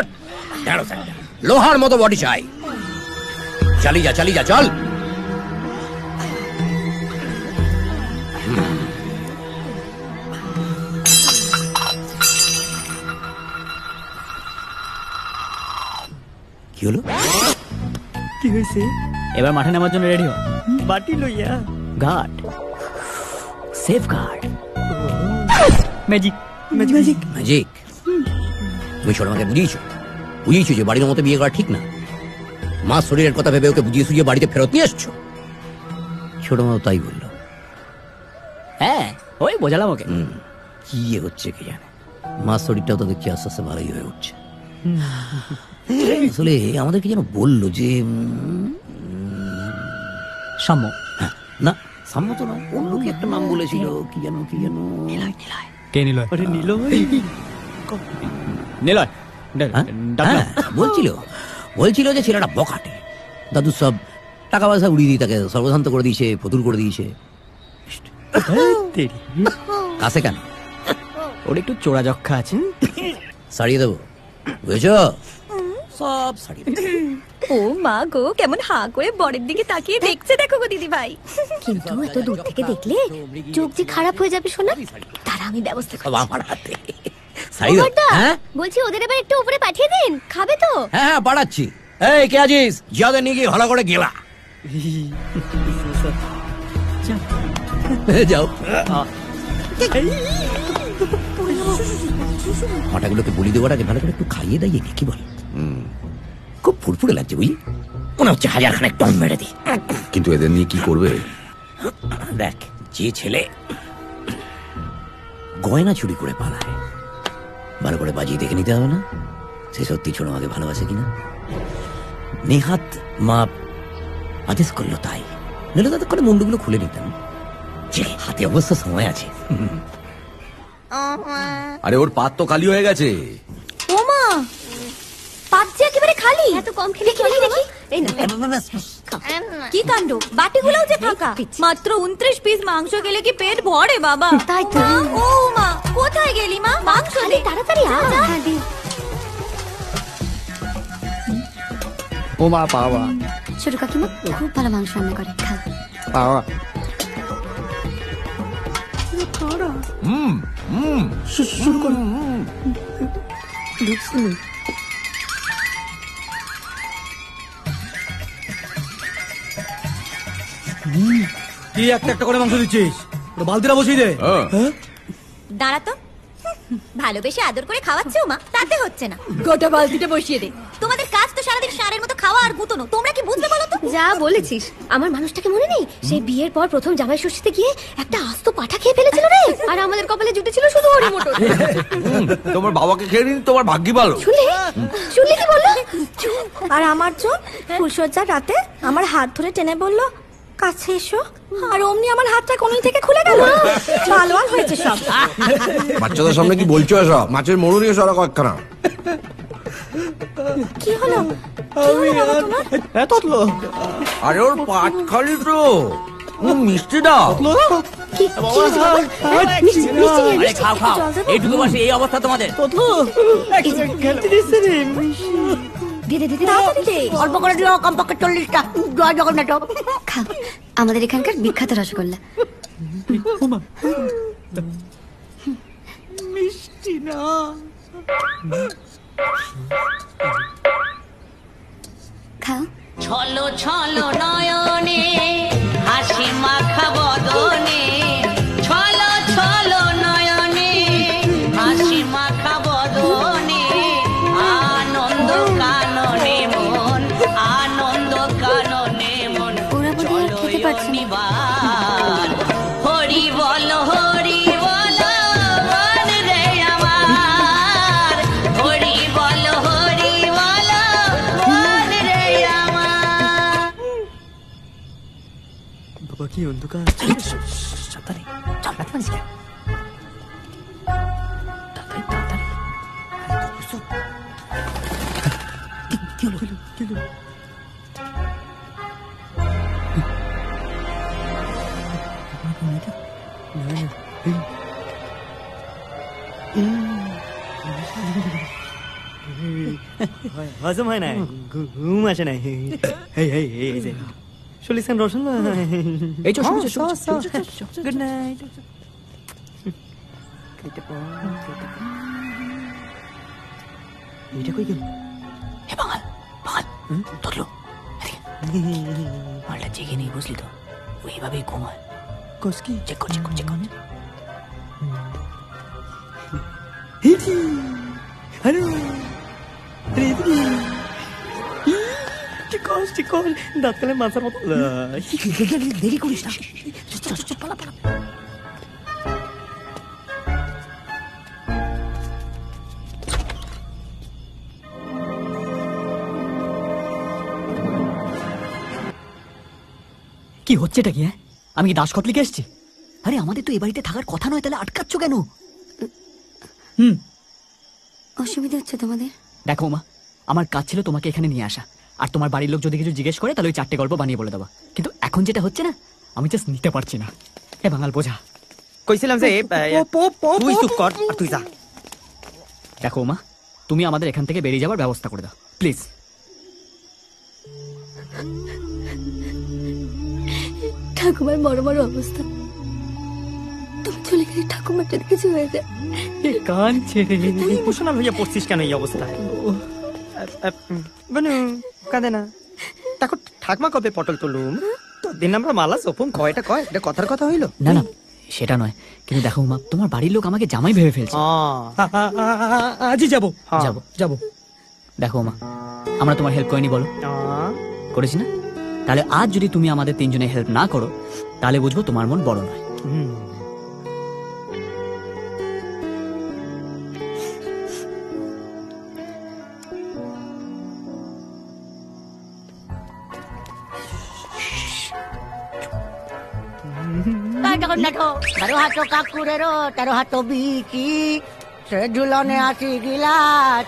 Speaker 10: লোহার মতো বডি চাই। চালিয়ে যা, চালিয়ে যা, চল। কি হলো?
Speaker 8: কি হয়েছে?
Speaker 2: এবার মাঠে নামার জন্য রেডি হ।
Speaker 8: বাটি লইয়া
Speaker 2: guard, safe guard, magic.
Speaker 8: Magic
Speaker 10: magic? তুমি ছোট মাকে বুঝিয়েছো যে বাড়ির মতো বিয়ে করা ঠিক না। মা শরীরের কথা ভেবে ওকে বুঝিয়ে সুঝিয়ে বাড়িতে ফেরত নিয়ে আসছো। ছোট মা তাই বললো।
Speaker 2: হ্যাঁ, ওই বোঝালাম ওকে।
Speaker 10: কি হচ্ছে কে জানে। মা শরীরটাও তো দেখছি আস্তে আস্তে ভালোই হয়ে উঠছে। আসলে আমাদেরকে যেন বললো যে
Speaker 2: সাম্য।
Speaker 10: হ্যাঁ, না সাম্য তো না, অন্য কি একটা নাম বলেছিল। কি যেন
Speaker 2: কে নিলয়?
Speaker 8: আরে নিলয়।
Speaker 2: নিলয়
Speaker 10: হ্যাঁ, বলছিল যে ছেলেটা বকাটে, দাদু সব টাকা পয়সা উড়িয়ে দিয়ে তাকে সর্বশান্ত করে দিয়েছে, ফতুর করে দিয়েছে। কাছে কেন?
Speaker 2: ওর একটু চোরা যক্ষা আছে।
Speaker 10: সারিয়ে দেবো, বুঝেছ? সব সারিয়ে দেবো।
Speaker 4: ও মা গো, কেমন হা করে বরের দিকে তাকিয়ে দেখছে দেখো গো দিদি ভাই। কিন্তু এত দূর থেকে দেখলে চোখ যে খারাপ হয়ে যাবে শোনা। তারা আমি ব্যবস্থা
Speaker 10: সব আমার হাতে। সারিয়ে দেবো। হ্যাঁ
Speaker 4: বলছি ওদের এবার একটু উপরে পাঠিয়ে দিন, খাবে তো?
Speaker 10: হ্যাঁ, বাড়াচ্ছি। এই কে আছিস? যাদের নিয়ে গিয়ে ভালো করে গেলা। যাও। মাটাগুলোকে বলি দেওয়াটাকে ভালো করে একটু খাইয়ে দাইয়ে কি বল? খুব ফুরফুরে লাগছে বুঝলি, মনে হচ্ছে 1000 খানেক টন মেরে দিই।
Speaker 1: কিন্তু এদের নিয়ে কি করবে?
Speaker 10: দেখ, যে ছেলে গয়না চুরি করে পালায়, ভালো করে বাজিয়ে দেখে নিতে হবে না সে সত্যি ছোট আমাকে ভালোবাসে কিনা। নেহাত মা আদেশ করলো তাই, নইলে তাদের করে মুন্ডুগুলো খুলে নিতাম। হাতে অবশ্য সময় আছে।
Speaker 1: আরে ওর পাত তো খালি হয়ে গেছে।
Speaker 4: ও মা, পাত যে একেবারে খালি। এত কম খেলে কি দেখি?
Speaker 7: এই না কি কাণ্ড, বাটিগুলোও যে ফাঁকা। মাত্র 29 পিস মাংস গেলে কি পেট ভরে বাবা?
Speaker 4: তাই তো।
Speaker 7: ও মা, কোথায় গেলি মা? মাংস দে
Speaker 4: তাড়াতাড়ি আ। হ্যাঁ, দি।
Speaker 3: ও মা বাবা
Speaker 4: ছোট কাকিমা খুব ভালো মাংস রান্না করে, খাও।
Speaker 3: বাবা
Speaker 6: শুরু করো।
Speaker 1: কি একটা একটা করে মাংস দিচ্ছিস? বালতিটা বসিয়ে দে।
Speaker 7: দাঁড়া তো, ভালোবেসে আদর করে খাওয়াচ্ছে মা, তাতে হচ্ছে না। গোটা বালতিটা বসিয়ে দে। তোমাদের কাজ তো সারাদিন সারের মতো খাওয়া আর গুতনো, তোমরা কি বুঝতে বলো তো?
Speaker 4: যা বলেছিস, আমার মানুষটাকে মনে নেই? সেই বিয়ের পর প্রথম জামাই ষষ্ঠীতে গিয়ে একটা আস্ত পাঠা খেয়ে ফেলেছিল রে, আর আমাদের কপালে জুটেছিল শুধু হরি মটর।
Speaker 9: তোমার বাবাকে খেয়ে নিন, তোমার ভাগ্যি ভালো।
Speaker 4: শুনলি কি বললো?
Speaker 7: আর আমার জন্য ফুলসজ্জার রাতে আমার হাত ধরে টেনে বললো কাছে এসো, আর অমনি আমার হাতটা কোনই থেকে খুলে গেল। ভালো আর হয়েছে সব।
Speaker 9: বাচ্চাদের সামনে কি বলছো এসব? মাছের মরু নিয়ে সরা কয়েকখানা।
Speaker 7: কি হলো?
Speaker 9: আরে ওর পাট খালি তো মিষ্টি দাও।
Speaker 10: খাও খাও, এইটুকু বসে এই অবস্থা তোমাদের।
Speaker 7: অল্প করে দিও, কমপক্ষে 40টা। জয় জগন্নাথ।
Speaker 4: খাও, আমাদের এখানকার বিখ্যাত রসগোল্লা।
Speaker 6: মিষ্টি না।
Speaker 4: খাও।
Speaker 11: ছলো ছলো নয়নে হাসি মাখা বদনে, ছলো ছলো নয়নে হাসি মাখা বদনে, আনন্দ কাননে মন, আনন্দ কাননে মন। চলো নিবার হরি বল, হরি বল মন রে আমার, হরি বল, হরি বল মন রে আমার।
Speaker 8: বাবা কি অন্ধকার।
Speaker 2: সাবধানে, চাপ রাখতে পারিস কেন? তাড়াতাড়ি, তাড়াতাড়ি। কি হলো? কি হলো?
Speaker 8: হজম হয় না, ঘুম আসে না। চল্লিশখান রসুন।
Speaker 2: এই চল,
Speaker 8: গুড নাইট। এটা কই গেল?
Speaker 2: হে বাঙাল, বাঙাল, ধরলো। মালটা জেগে নেই, বুঝলি তো? ওইভাবেই ঘুমায়।
Speaker 8: কসকি
Speaker 2: চেক কর, চেক কর, চেক কর।
Speaker 8: হ্যালো, ঠিক কর, দাঁত কালে মাথার মতো।
Speaker 2: দেরি করিস না, চল চল, পালা পালা। কি হচ্ছেটা কি? হ্যাঁ, আমি কি দাস খতলিকে এসছি? আরে আমাদের তো এ বাড়িতে থাকার কথা নয়, তাহলে আটকাচ্ছ কেন?
Speaker 4: অসুবিধা হচ্ছে তোমাদের?
Speaker 2: দেখো মা, আমার কাজ ছিল তোমাকে এখানে নিয়ে আসা, আর তোমার বাড়ির লোক যদি কিছু জিজ্ঞেস করে তাহলে ওই 4টে গল্প বানিয়ে বলে দেবা। কিন্তু এখন যেটা হচ্ছে না, আমি জাস্ট নিতে পারছি না। এ বাঙাল বোঝা।
Speaker 8: কইছিলাম যে তুই চুপ কর আর তুই যা।
Speaker 2: দেখো মা, তুমি আমাদের এখান থেকে বেরিয়ে যাবার ব্যবস্থা করে দাও প্লিজ।
Speaker 4: ঠাকুমার বড় বড় অবস্থা, তুমি চলে গেলে ঠাকুমার যদি কিছু হয়ে যায়।
Speaker 8: কাঁদছে রে। ইমোশনাল হইয়া পড়ছিস কেন এই অবস্থায়? বনু কাঁদে না। দেখো ঠাকমা কবে পটল তুলুম, তোর আমরা মালা সোফুম, কয়টা কয়, এটা কথার কথা হইলো।
Speaker 2: না না, সেটা নয়, কিন্তু দেখো মা, তোমার বাড়ির লোক আমাকে জামাই ভেবে ফেলছে।
Speaker 6: আজই যাবো,
Speaker 2: যাবো
Speaker 6: যাবো।
Speaker 2: দেখো মা, আমরা তোমার হেল্প করিনি বলো? করেছি না? তাহলে আজ যদি তুমি আমাদের তিনজনে হেল্প না করো, তাহলে বুঝবো তোমার মন বড় নয়।
Speaker 7: জগন্নাথ, 13 হাত কাকুরের 13 হাত বিকি, সে ঝুলনে আসি গিলা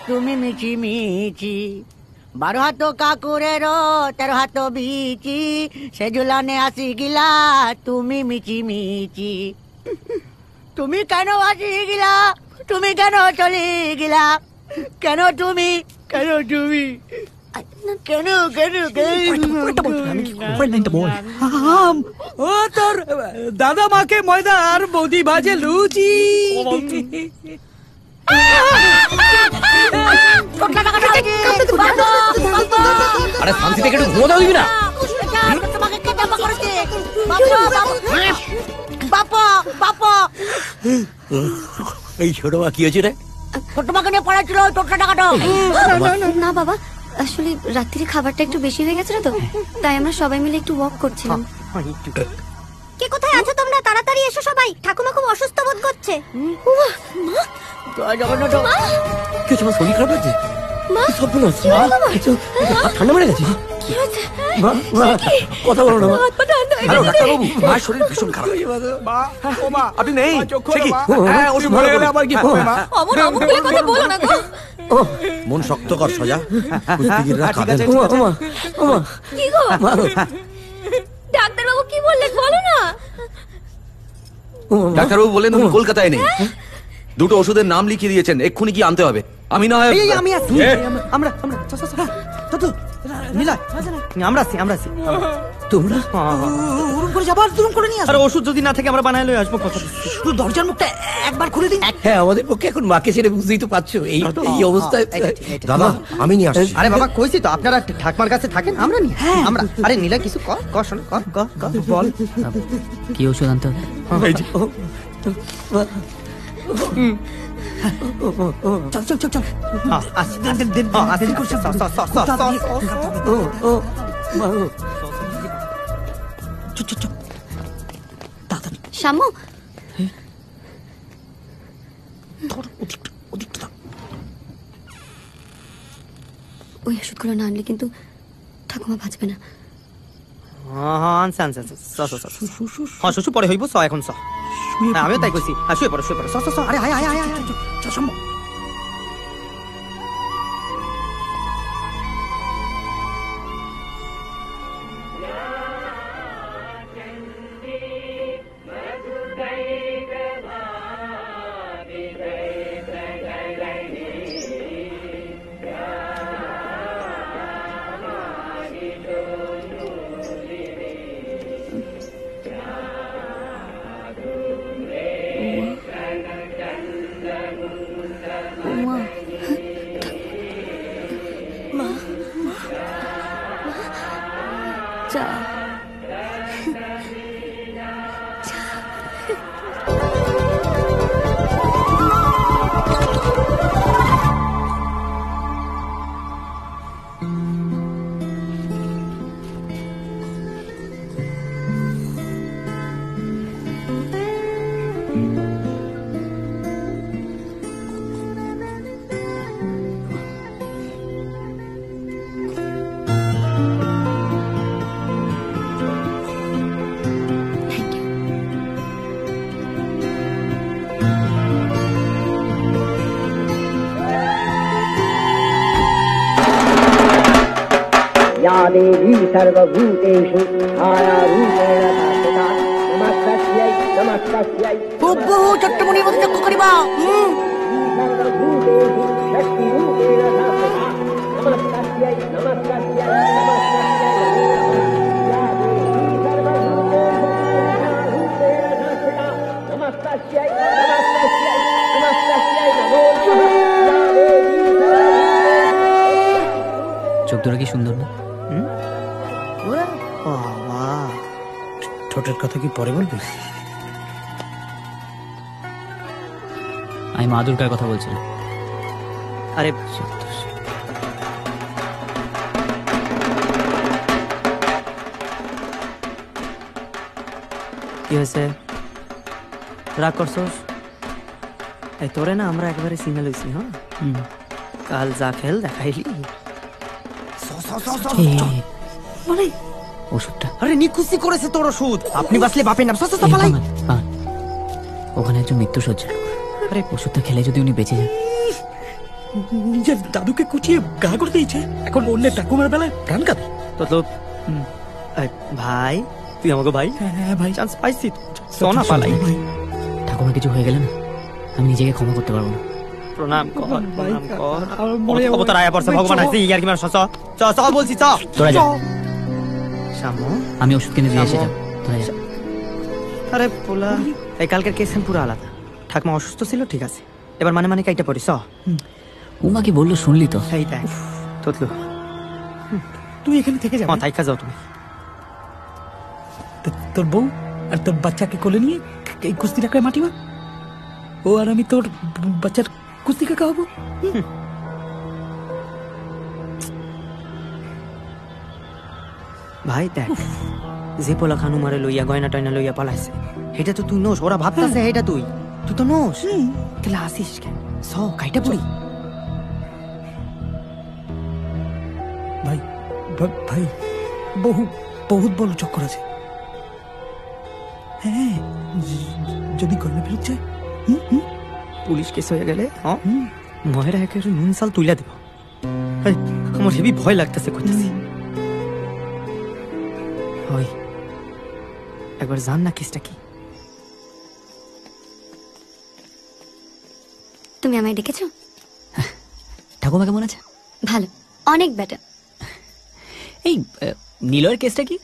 Speaker 7: তুমি মিছি মিছি,
Speaker 5: 12 হাত কাকুরের 13 হাত বিচি, সে ঝুলনে আসি গিলা তুমি মিচি মিচি। তুমি কেন আসি গিলা, তুমি কেন চলে গিলা, কেন তুমি কেন তুমি কেন কেন
Speaker 6: ও তোর দাদা মাকে ময়দা আর বৌদি ভাজে লুচি।
Speaker 10: আরে শান্তি থেকে একটু ঘুমো দাও দিবি না? এই ছোট মা কি হয়েছে রে?
Speaker 5: ছোট মাকে নিয়ে পড়াচ্ছিল টোটকা টাকাটা।
Speaker 4: না বাবা, আসলে রাত্রিরে খাবারটা একটু বেশি হয়ে গেছে তো, তাই আমরা সবাই মিলে একটু ওয়াক করছিলাম।
Speaker 7: কে কোথায় আছো তোমরা? তাড়াতাড়ি এসো সবাই, ঠাকুমা খুব অসুস্থ বোধ করছে।
Speaker 10: কিছু আমার শরীর খারাপ আছে? ঠান্ডা মেরে গেছে? কথা বলো না।
Speaker 1: ডাক্তারবাবু, মায়ের শরীর ভীষণ খারাপ। আপনি নেই? ওষুধ ভরে গেলে আবার কি?
Speaker 7: অমন অমন করে কথা বলো না গো।
Speaker 1: মন শক্ত কর সজা। কুস্তিগিররা কাঁদেন।
Speaker 7: কি গো? ডাক্তারবাবু কি বললেন বলো না।
Speaker 1: ডাক্তারবাবু বললেন তুমি কলকাতায় নেই। দুটো ওষুধের নাম লিখিয়ে দিয়েছেন, এক্ষুনি কি আনতে হবে? আমি না হয়
Speaker 8: আমি আসি। আমরা নীলা আমরা আসি।
Speaker 6: তোমরা উড়ুন করে যাবার দুরুম করে নিয়ে আসো।
Speaker 8: আর ওষুধ যদি না থাকে আমরা বানাই লই আসবো। কথা
Speaker 6: শুধু দরজার মুখটা একবার খুলে দিন।
Speaker 10: হ্যাঁ, আমাদের পক্ষে এখন মাকে ছেড়ে বুঝতেই তো পারছো এই অবস্থায়।
Speaker 1: দাদা আমি নিয়ে আসছি।
Speaker 8: আরে বাবা কইছি তো আপনারা ঠাকমার কাছে থাকেন, আমরা নি আমরা। আরে নীলা কিছু কর শোন, কর বল।
Speaker 2: কি ওষুধ আনতে হবে?
Speaker 6: চল
Speaker 4: শ্যামু, ওই ওষুধগুলো না আনলে কিন্তু ঠাকুমা বাঁচবে না।
Speaker 8: শ্বশুর পরে হইব এখন আমিও তাই কইছি। শুয়ে পড়ো আরে আয়
Speaker 5: या देवी सर्वभूतेषु छायारूपेण भासता नमस्तस्यै नमस्तस्यै बुब्बु चट्टमुनि वदते कुकरिबा सर्वभूतेषु शक्तिरूपेण भासता नमस्तस्यै नमस्तस्यै नमस्तस्यै नमस्तस्यै नमस्तस्यै नमो
Speaker 2: চোখ দুটো কি সুন্দর না?
Speaker 6: ঠোঁটের কথা কি পরে বলবি?
Speaker 2: আমি মা দুর্গার কথা বলছিলাম।
Speaker 8: আরে কি হয়েছে? রাগ করছস? এই তোরে না আমরা একবারে সিঙ্গেল হইছি। হ্যাঁ কাল যা খেল দেখাইলি।
Speaker 2: ওষুধটা
Speaker 8: আরে নিকুচি করেছে তোর ওষুধ। আপনি বাঁচলে বাপের নাম পালাই।
Speaker 2: ওখানে একজন মৃত্যু সজ্জা। আরে ওষুধটা খেলে যদি উনি বেঁচে যান।
Speaker 6: নিজের দাদুকে কুচিয়ে গা করে দিয়েছে, এখন অন্যের ঠাকুমার বেলায় গান গাবে।
Speaker 8: তো ভাই, তুই আমাকে ভাই?
Speaker 6: হ্যাঁ ভাই,
Speaker 8: চান্স পাইছি, সোনা পালাই।
Speaker 2: ঠাকুমার কিছু হয়ে গেলে না আমি নিজেকে ক্ষমা করতে পারবো না।
Speaker 8: প্রণাম কর, প্রণাম কর। অবতার আয়া পড়ছে, ভগবান আইছে, ইয়ার কি মার চ চ চ বলছি, চ
Speaker 2: তোরা যা।
Speaker 8: শামু,
Speaker 2: আমি ওষুধ কিনে দিয়ে এসে যাব, তোরা যা।
Speaker 8: আরে পোলা, এই কালকের কেস পুরো আলাদা। ঠাকুমা অসুস্থ ছিল, ঠিক আছে, এবার মানে কাইটা পড়ি, চ।
Speaker 2: উমা কি বললো শুনলি তো?
Speaker 8: এই দেখ তোতলু,
Speaker 6: তুই এখানে থেকে যাও।
Speaker 8: থাইকা যাও তুমি।
Speaker 6: তোর বউ আর তোর বাচ্চাকে কোলে নিয়ে এই কুস্তি টাকায় মাটি মা, ও আর আমি তোর বাচ্চার কুস্তি কাকা হবো।
Speaker 8: ভাই দেখ, যে পোলা খানু মারে লইয়া গয়না টয়না লইয়া পালাইছে, এটা তো তুই নোস। ওরা ভাবতাছে এটা তুই তো নোস। তাহলে আসিস কেন? স কাইটা পড়ি।
Speaker 6: ভাই ভাই, বহুত বড় চক্কর আছে। হ্যাঁ, যদি গয়না ফেরত যায়,
Speaker 8: পুলিশ কেস হয়ে গেলে মহেরা একেবারে নুন সাল তুইলা দেব। আমার হেবি ভয় লাগতেছে, কইতেছি। ওই একবার জান না কেসটা কি।
Speaker 4: তুমি আমায় ডেকেছো?
Speaker 2: ঠাকুমা কেমন আছে?
Speaker 4: ভালো, অনেক বেটার।
Speaker 2: এই নিলয়ের কেসটা কি?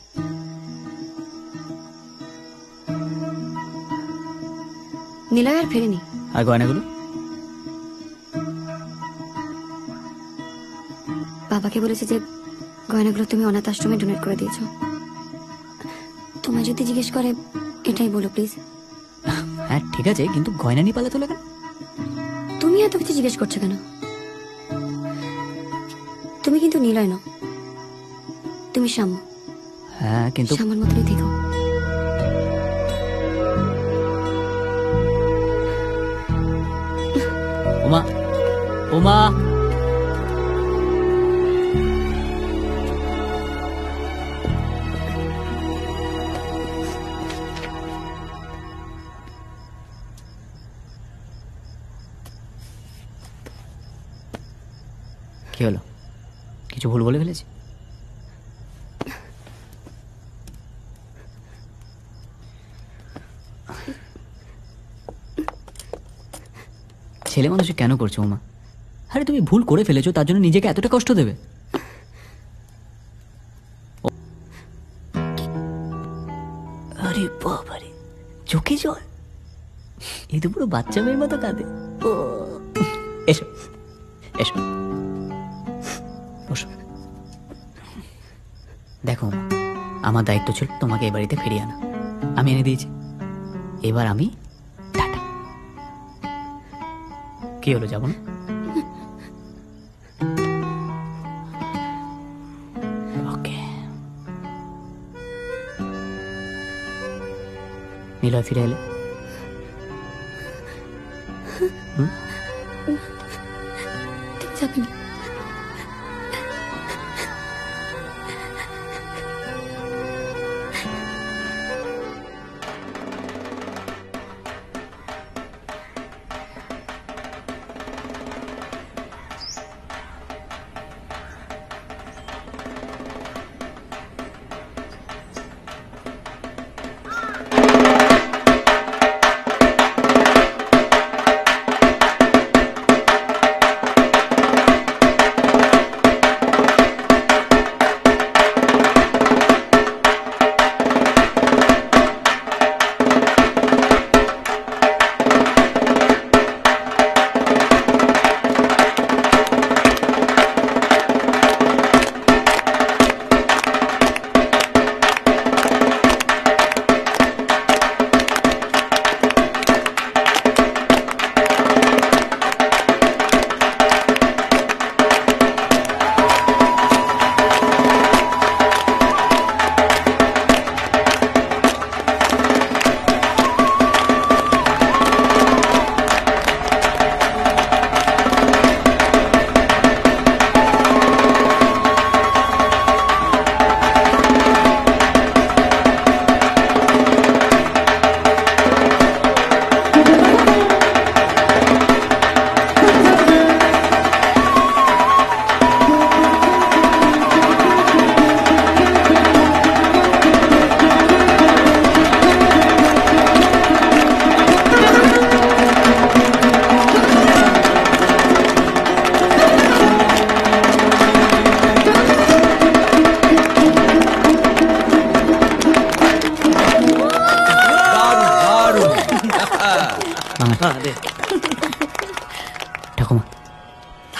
Speaker 4: নিলয় আর ফেরেনি।
Speaker 2: আর গয়নাগুলো?
Speaker 4: বাবাকে বলেছে যে গয়নাগুলো তুমি অনাথ আশ্রমে ডোনেট করে দিয়েছো। তোমায় যদি জিজ্ঞেস করে এটাই বলো প্লিজ।
Speaker 2: হ্যাঁ ঠিক আছে, কিন্তু গয়না নিয়ে পালাতে হলো কেন?
Speaker 4: তুমি এত কিছু জিজ্ঞেস করছো কেন? তুমি কিন্তু নিলয় নও, তুমি শ্যামু।
Speaker 2: হ্যাঁ কিন্তু
Speaker 4: শ্যামুর মতোই থেকো।
Speaker 2: ওমা, ওমা, কি হলো? কিছু ভুল বলে ফেলেছি? ছেলে মানুষে কেন করছো ওমা? আরে তুমি ভুল করে ফেলেছো, তার জন্য নিজেকে এতটা কষ্ট দেবে? আরে বাবারে, চোখে জল! এ তো পুরো বাচ্চা মেয়ের মতো কাঁদে। এসো এসো, বসো। দেখো আমার দায়িত্ব ছিল তোমাকে এই বাড়িতে ফিরিয়ে আনা, আমি এনে দিয়েছি। এবার আমি টাটা। কি হলো, যাবো না? ওকে। নিলয় ফিরে এলে?
Speaker 4: যাবে না।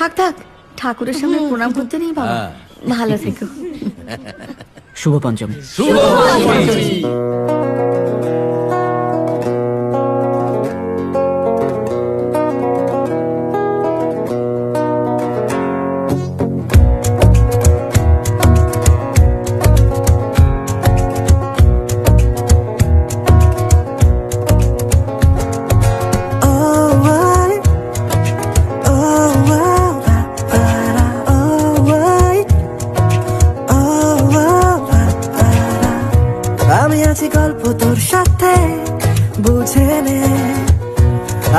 Speaker 12: থাক থাক, ঠাকুরের সামনে প্রণাম করতে নেই বাবা। ভালো থেকো।
Speaker 2: শুভ পঞ্চমী।
Speaker 13: আমি আছি গল্প তোর সাথে, বুঝে নে।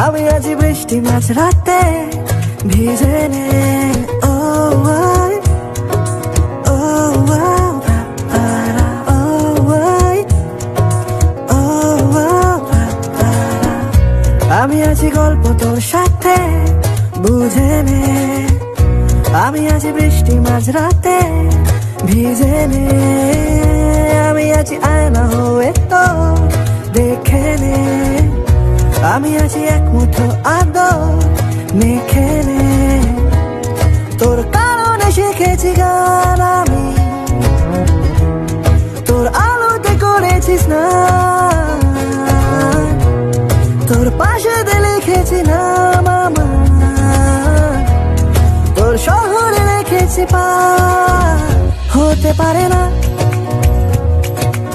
Speaker 13: আমি আছি বৃষ্টি মাঝ রাতে, ভিজে নে। আমি আছি গল্প তোর সাথে, বুঝে নে। আমি আছি বৃষ্টি মাঝ রাতে, ভিজে নে। আমি আছি আয়না হয়ে তো দেখে নে। আমি আছি এক মুঠো আদর মেখে নে। তোর কারণে শিখেছি গান আমি, তোর আলোতে করেছিস না। তোর পাশে লিখেছি নাম আমার, তোর শহরে রেখেছি পা। হতে পারে না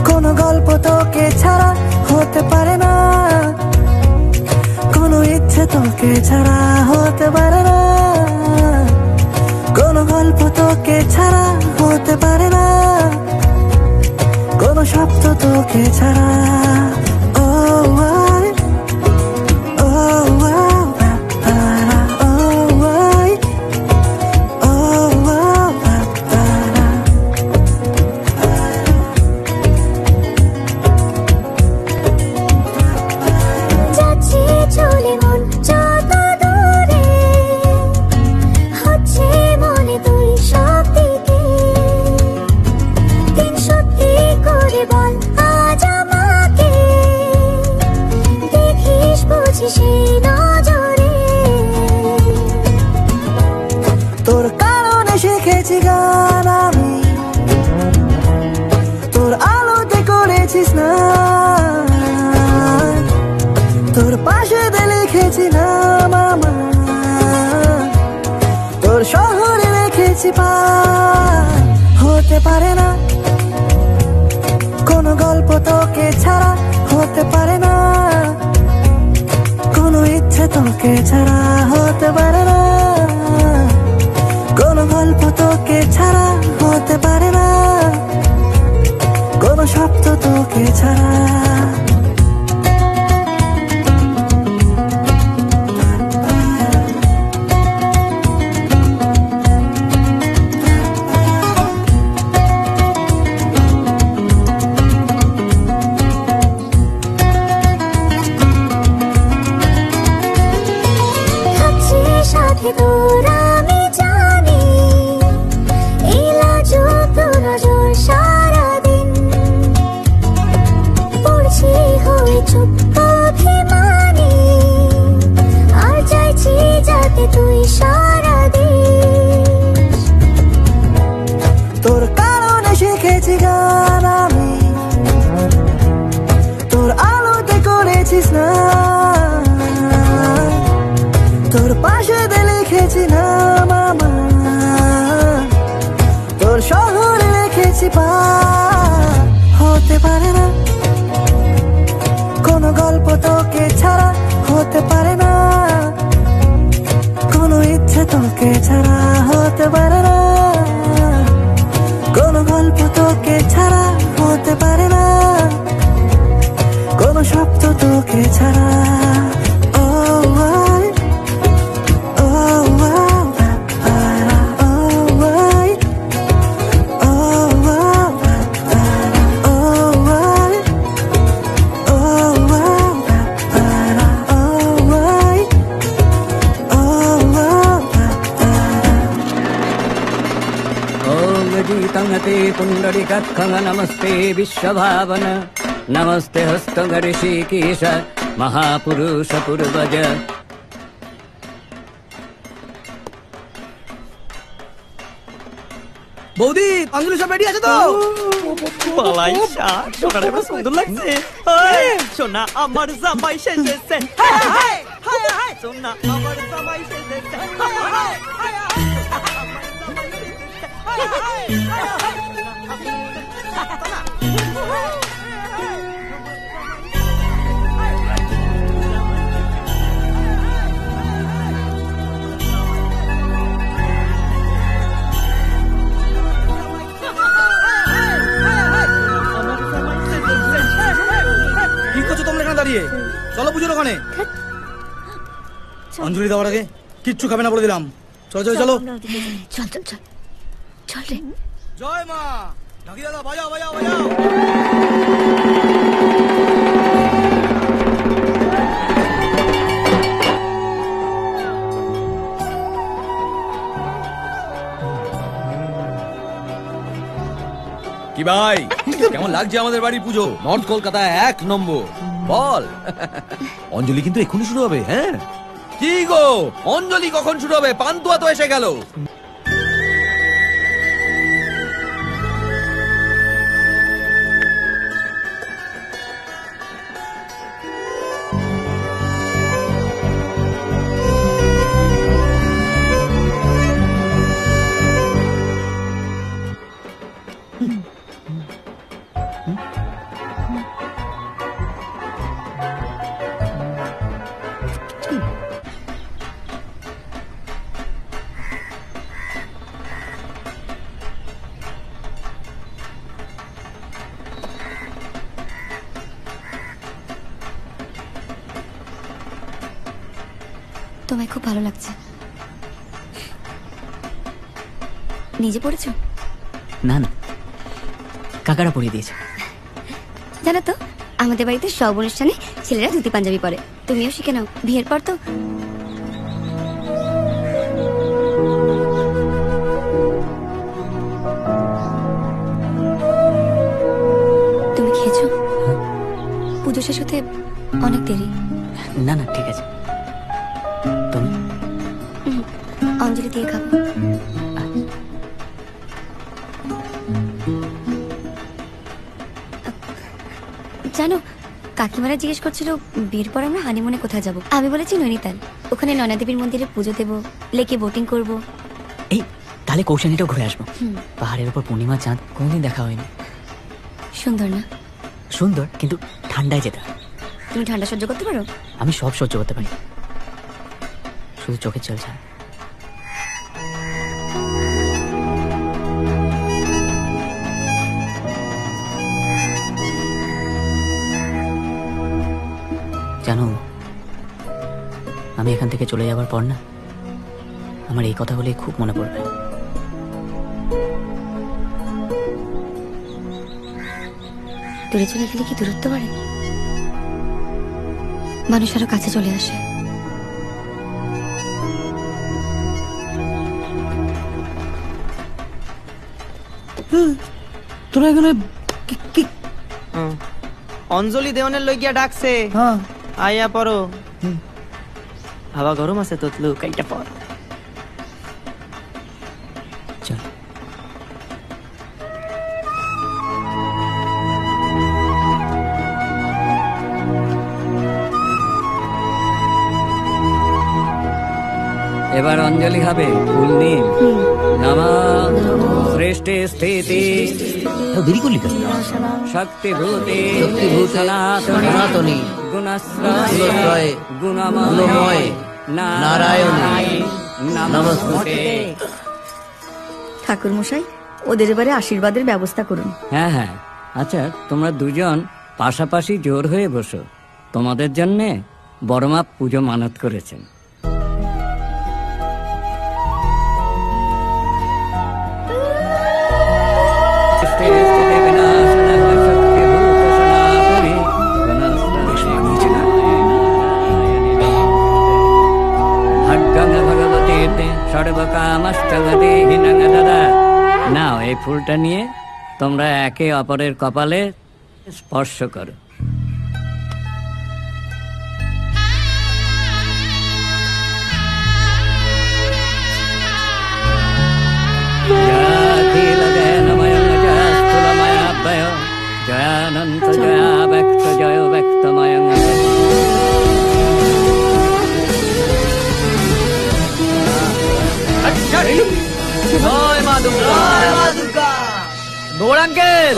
Speaker 13: কোনো গল্প তোকে ছাড়া, হতে পারে না কোনো ইচ্ছে তোকে ছাড়া, হতে পারে না কোনো গল্প তোকে ছাড়া, হতে পারে না কোনো শব্দ তোকে ছাড়া। তোর কারণে শিখেছি গান আমি, তোর আলোতে করেছিস না। তোর পাশে লিখেছি নাম আমার, তোর শহরে রেখেছি পা। হতে পারে না কোনো গল্প তোকে ছাড়া, হতে পারে না কোনো ইচ্ছে তোকে ছাড়া, হতে পারে না কোনো গল্প তোকে ছাড়া, হতে পারে না কোনো শব্দ তোকে ছাড়া। সাথে তোর আমি জানি, এই লাজুক নজর সারাদিন পড়ছি হয়ে চুপ অভিমানী, আর চাইছি যাতে তুই সারাদিন। তোর কারণে শিখেছি গান আমি, তোর আলোতে করেছিস না। তোর পাশে লিখেছি নাম আমার, তোর শহরে রেখেছি পা। হতে পারে না কোনো গল্প তোকে ছাড়া, হতে পারে না কোনো ইচ্ছে তোকে ছাড়া, হতে পারে না কোনো গল্প তোকে ছাড়া, হতে পারে না কোনো শব্দ তোকে ছাড়া।
Speaker 3: तंगते पुंडरीकत्खंग नमस्ते विश्वभावन नमस्ते हस्तंग ऋषिकेश महापुरुष पूर्वज।
Speaker 8: বৌদি অঞ্জলি সব রেডি আছে তো? পালাই সোনাটা এবার সুন্দর লাগছে। সোনা আমার জামাই সেজেছে, সোনা আমার জামাই সেজেছে।
Speaker 1: কি করছো তোমরা এখানে দাঁড়িয়ে? চলো পুজোর ওখানে। অঞ্জলি দেওয়ার আগে কিচ্ছু খাবে না বলে দিলাম। চলো চলো চলো
Speaker 12: চল চল চল চল রে।
Speaker 1: জয় মা। ঢাকি দাদা বাজাও বাজাও বাজাও।
Speaker 9: কি ভাই, কেমন লাগছে আমাদের বাড়ির পুজো? নর্থ কলকাতায় 1 নম্বর। বল। অঞ্জলি কিন্তু এক্ষুনি শুরু হবে। হ্যাঁ কি গো, অঞ্জলি কখন শুরু হবে? পান্তুয়া তো এসে গেল।
Speaker 12: তোমায় খুব ভালো লাগছে। নিজে পড়েছো?
Speaker 2: না না, কাকারা পরিয়ে দিয়েছে।
Speaker 12: জানো তো, আমাদের বাড়িতে সব অনুষ্ঠানে ছেলেরা ধুতি পাঞ্জাবি পরে। তুমিও শিখে নাও, বিয়ের পর তো। তুমি খেয়েছো? পুজো শেষ হতে অনেক দেরি।
Speaker 2: না না ঠিক আছে। তুমি?
Speaker 12: অঞ্জলি দিয়ে খাবো। জানো, কাকিমারা জিজ্ঞেস করছিল বিয়ের পর আমরা হানিমুনে কোথায় যাব। আমি বলেছি নৈনিতাল। ওখানে নয়না দেবীর মন্দিরে পুজো দেবো, লেকে বোটিং করব।
Speaker 2: এই তাহলে কৌশানীটাও ঘুরে আসবো। পাহাড়ের উপর পূর্ণিমা চাঁদ কোনদিন দেখা হয়নি।
Speaker 12: সুন্দর না?
Speaker 2: সুন্দর, কিন্তু ঠান্ডায় যেতে হয়।
Speaker 12: তুমি ঠান্ডা সহ্য করতে পারো?
Speaker 2: আমি সব সহ্য করতে পারি, শুধু চোখের জল ছাড়া। জানো, আমি এখান থেকে চলে যাবার পর না, আমার এই কথা বলে খুব মনে পড়বে।
Speaker 12: দূরে চলে গেলে কি দূরত্ব বাড়ে? মানুষ আরো কাছে চলে আসে।
Speaker 8: তোরা এখানে অঞ্জলি দেওয়ানের লই গিয়া ডাকছে। আইয়া পড়ো। হাওয়া গরম আছে তোতলু, কাইটা পর।
Speaker 2: চল। এবার অঞ্জলি হবে ফুল নিম নমঃ শ্রেষ্ঠে স্থিতি
Speaker 10: দেরি করলি কেন?
Speaker 2: শক্তিভূতে
Speaker 10: সনাতনী
Speaker 2: গুণাশ্রয়ে
Speaker 10: গুণময় নারায়ণী নমস্তে।
Speaker 12: ঠাকুর মশাই, ওদের এবারে আশীর্বাদের ব্যবস্থা করুন।
Speaker 2: হ্যাঁ হ্যাঁ, আচ্ছা তোমরা দুজন পাশাপাশি জোর হয়ে বসো। তোমাদের জন্য বড়মা পুজো মানত করেছেন। নাও এই ফুলটা নিয়ে তোমরা একে অপরের কপালে স্পর্শ করো।
Speaker 5: জয়ানন্ত জয়া ব্যক্ত জয় ব্যক্তময়ং
Speaker 2: জয় মা দুর্গা, জয় মা দুর্গা। গৌর আঙ্কেল,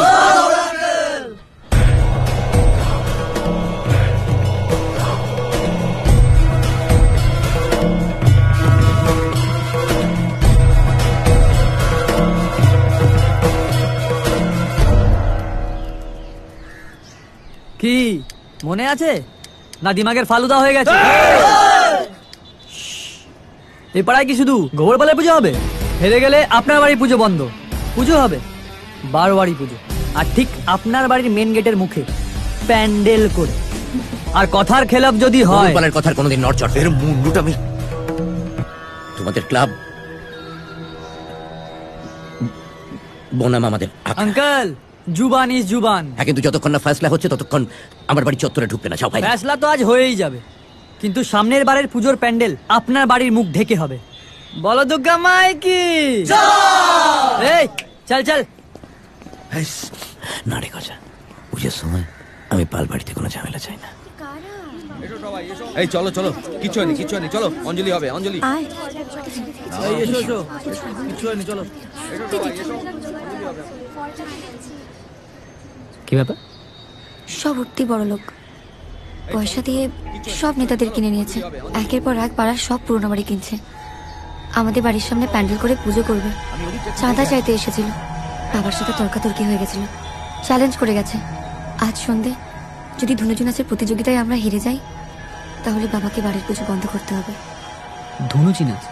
Speaker 2: কি মনে আছে না দিমাগের ফালুদা হয়ে গেছে? এই পাড়ায় কি শুধু গোবর পালে পুজো হবে? হেরে গেলে আপনার বাড়ির পুজো বন্ধ। পুজো হবে 12 বাড়ি পুজো, আর ঠিক আপনার বাড়ির মেন গেটের মুখে প্যান্ডেল করে। আর কথার খেলাপ যদি হয়,
Speaker 10: গোপালের কথার কোনোদিন নড়চড়। এর মুন্ডুটা আমি তোমাদের ক্লাব বনাম আমাদের
Speaker 2: আঙ্কেল জুবান ইজ জুবান।
Speaker 10: হ্যাঁ, কিন্তু যতক্ষণ না ফয়সলা হচ্ছে ততক্ষণ আমার বাড়ি চত্বরে ঢুকবে না। সব ভাই
Speaker 2: ফয়সলা তো আজ হয়েই যাবে, কিন্তু সামনের বারের পুজোর প্যান্ডেল আপনার বাড়ির মুখ ঢেকে হবে। বলো দুর্গা মাই কি? এই চল চল।
Speaker 10: না রে গজা, পুজোর সময় আমি পাল বাড়িতে কোনো ঝামেলা চাই না।
Speaker 9: এই চলো চলো, কিছু হয়নি কিছু হয়নি, চলো অঞ্জলি হবে অঞ্জলি।
Speaker 2: এই এসো এসো, কিছু হয়নি, চলো। কি ব্যাপার?
Speaker 12: সব উঠতি বড় লোক, পয়সা দিয়ে সব নেতাদের কিনে নিয়েছে। একের পর এক পাড়ার সব পুরনো বাড়ি কিনছে। আমাদের বাড়ির সামনে প্যান্ডেল করে পুজো করবে। চাঁদা চাইতে এসেছিল, বাবার সাথে তর্কাতর্কি হয়ে গেছিল, চ্যালেঞ্জ করে গেছে। আজ সন্ধে যদি ধনুচি নাচের প্রতিযোগিতায় আমরা হেরে যাই, তাহলে বাবাকে বাড়ির পুজো বন্ধ করতে হবে।
Speaker 2: ধনুচি নাচ?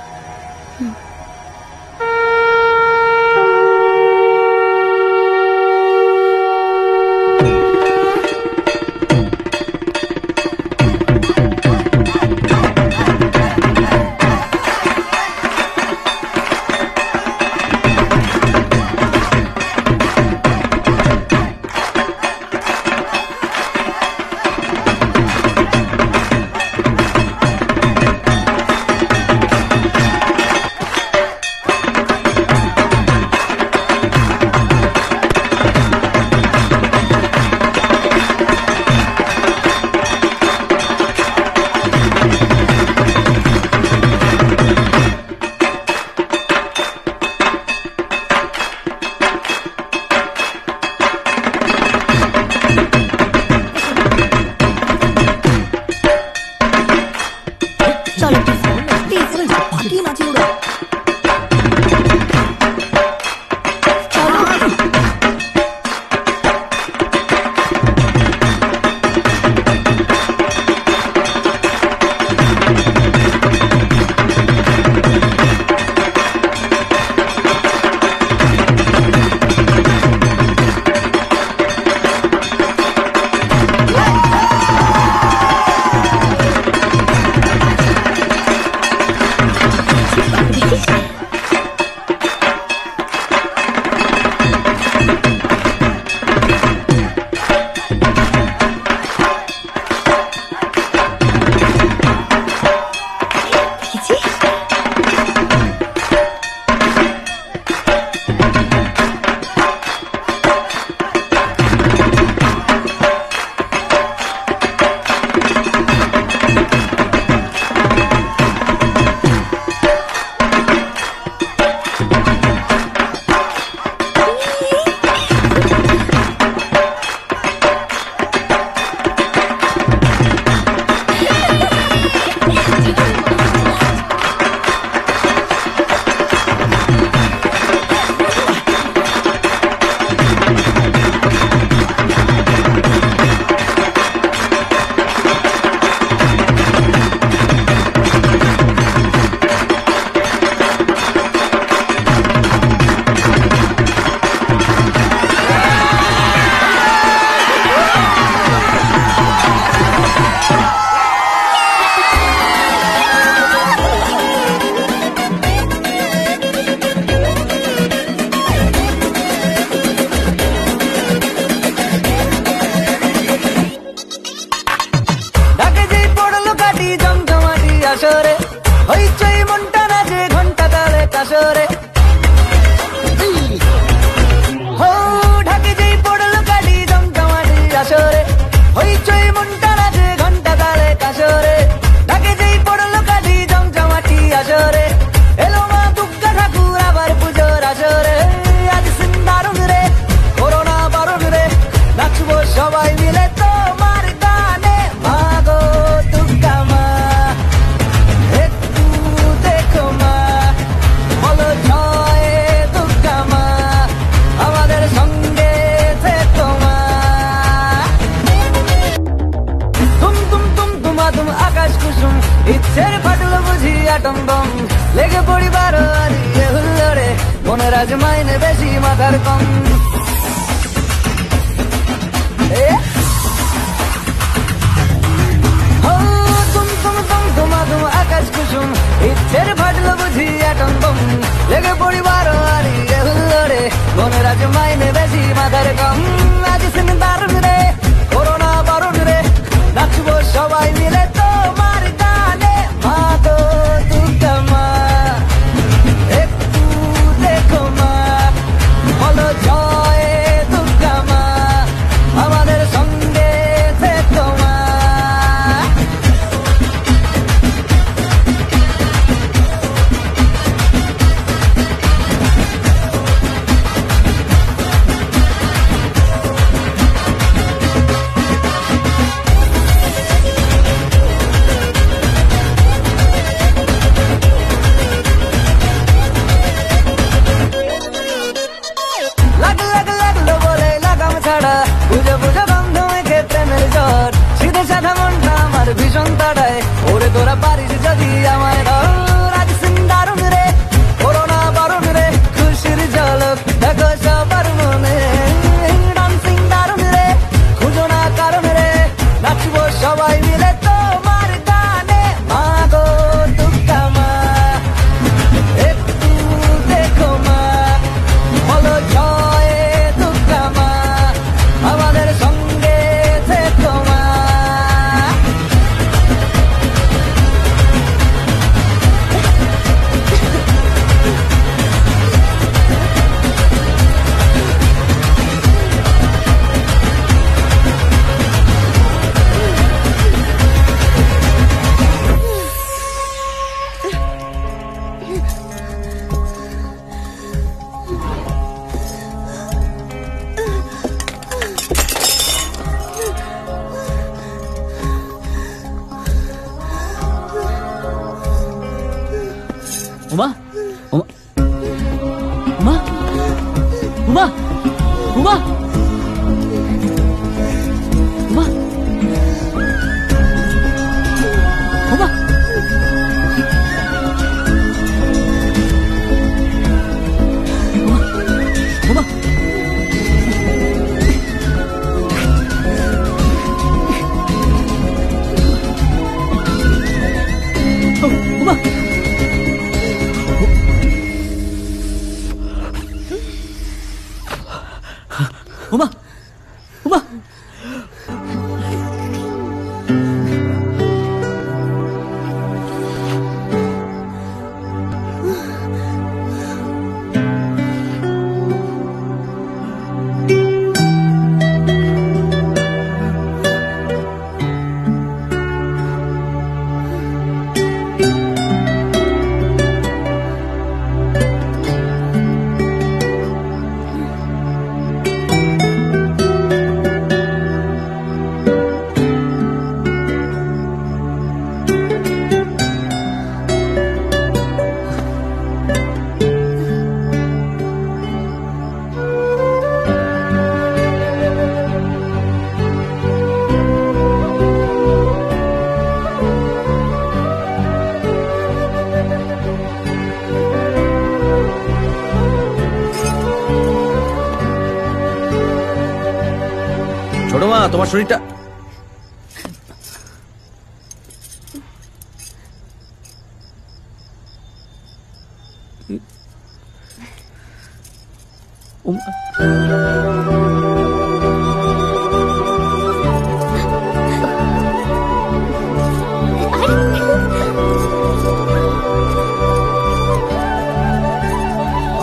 Speaker 14: অ্যাটম বম লেগে পড়িবার আরিয়ে হুল্লোড়ে মনের আজ মাইনে বেশি মাথার কম আকাশ কুসুম ইচ্ছের ফাটলো বুঝি অ্যাটম বম লেগে পড়িবার আরিয়ে হুল্লোড়ে মনের আজ মাইনে বেশি মাথার কম আজ সিন দারুণ রে করোনা বারণ রে নাচবো সবাই মিলে তোমার গানে মা গো দুর্গা মা একটু দেখো মা বলো জয় দুর্গা মা আমাদের সঙ্গে থেকো মা লাগলো বলে লাগাম ছাড়া বুঝে বুঝে বন্ধ মেখে প্রেমের জ্বর সিধে সাধা মনটা আমার ভীষণ তাড়ায় ওরে তোরা পারিস যদি আমায় রাজ সিং দারুণ রে করোনা বারণ রে খুশির ঝলক দেখো সবার মনে ডান্সিং দারুণ রে খুঁজো না কারণ রে নাচবো সবাই মিলে তোমার গানে মা গো দুর্গা মা একটু দেখো মা বলো জয় দুর্গা মা আমাদের সঙ্গে থেকো মা
Speaker 2: উমা উমা উমা উমা উমা উমা উমা উমা উমা উমা উমা
Speaker 9: ছোট মা তোমার শরীরটা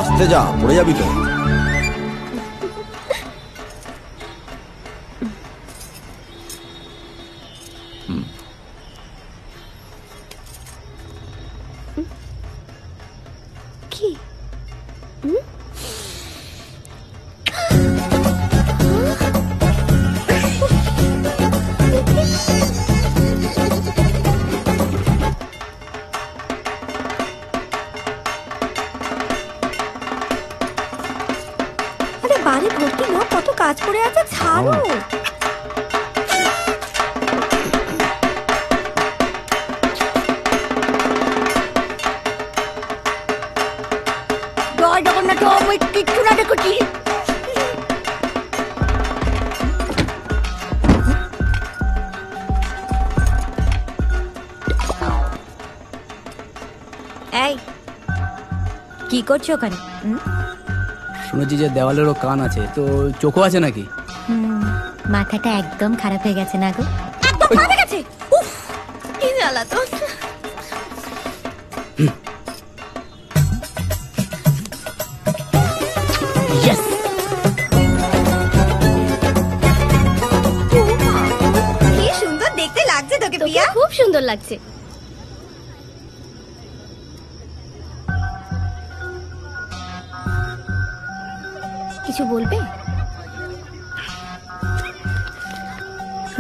Speaker 1: আস্তে যা, পড়ে যাবি তো।
Speaker 4: কি বাড়ি ভর্তি লোক, কত কাজ পড়ে আছে, ছাড়ো।
Speaker 7: কি করছো ওখানে?
Speaker 15: শুনেছি যে দেওয়ালেরও কান আছে, তো চোখও আছে নাকি?
Speaker 7: মাথাটা একদম খারাপ হয়ে গেছে না গো? একদম খারাপ হয়ে গেছে। উফ, কি জ্বালা তো।
Speaker 2: ইয়েস,
Speaker 7: কি সুন্দর দেখতে লাগছে তোকে পিয়া। খুব সুন্দর লাগছে। কিছু বলবে?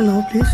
Speaker 6: নাও প্লিজ।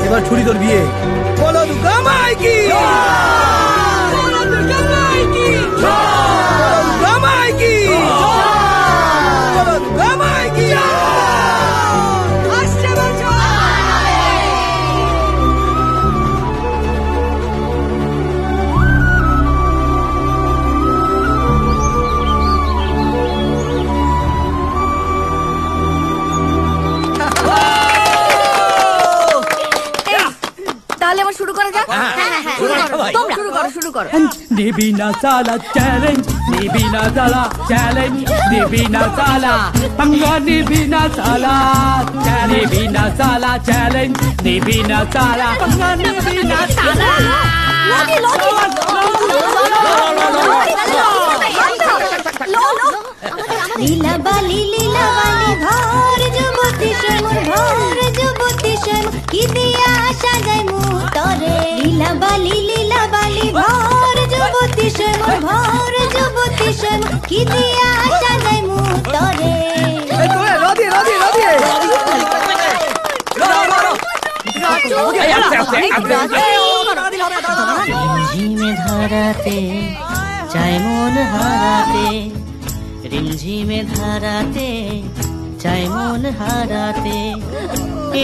Speaker 15: এবার ছুরি তোর বিয়ে।
Speaker 8: বলো দুর্গা মাই কি, বলো দুর্গা মাই কি, বলো দুর্গা মাই কি, বলো দুর্গা মাই কি। আসছে বছর।
Speaker 12: তাহলে আমার শুরু করা যাক। শুরু করো।
Speaker 2: দেবী না সালা চ্যালেঞ্জ, দেবী না সালা চ্যালেঞ্জ, দেবী না সালা पंगा, দেবী না সালা, দেবী না সালা চ্যালেঞ্জ, দেবী না সালা पंगा, দেবী না সালা।
Speaker 4: লীলা বালি ঘর যুবতী শ্যামর, ঘর যুবতী শ্যামর, কি দিয়া সাজাই মুতরে। লীলা বালি ঘর যুবতী শ্যামর, ঘর যুবতী শ্যামর, কি দিয়া সাজাই মুতরে।
Speaker 11: রিমঝিমে ধারাতে চাই মন হারাতে, রিমঝিমে ধারাতে চাই মন হারাতে,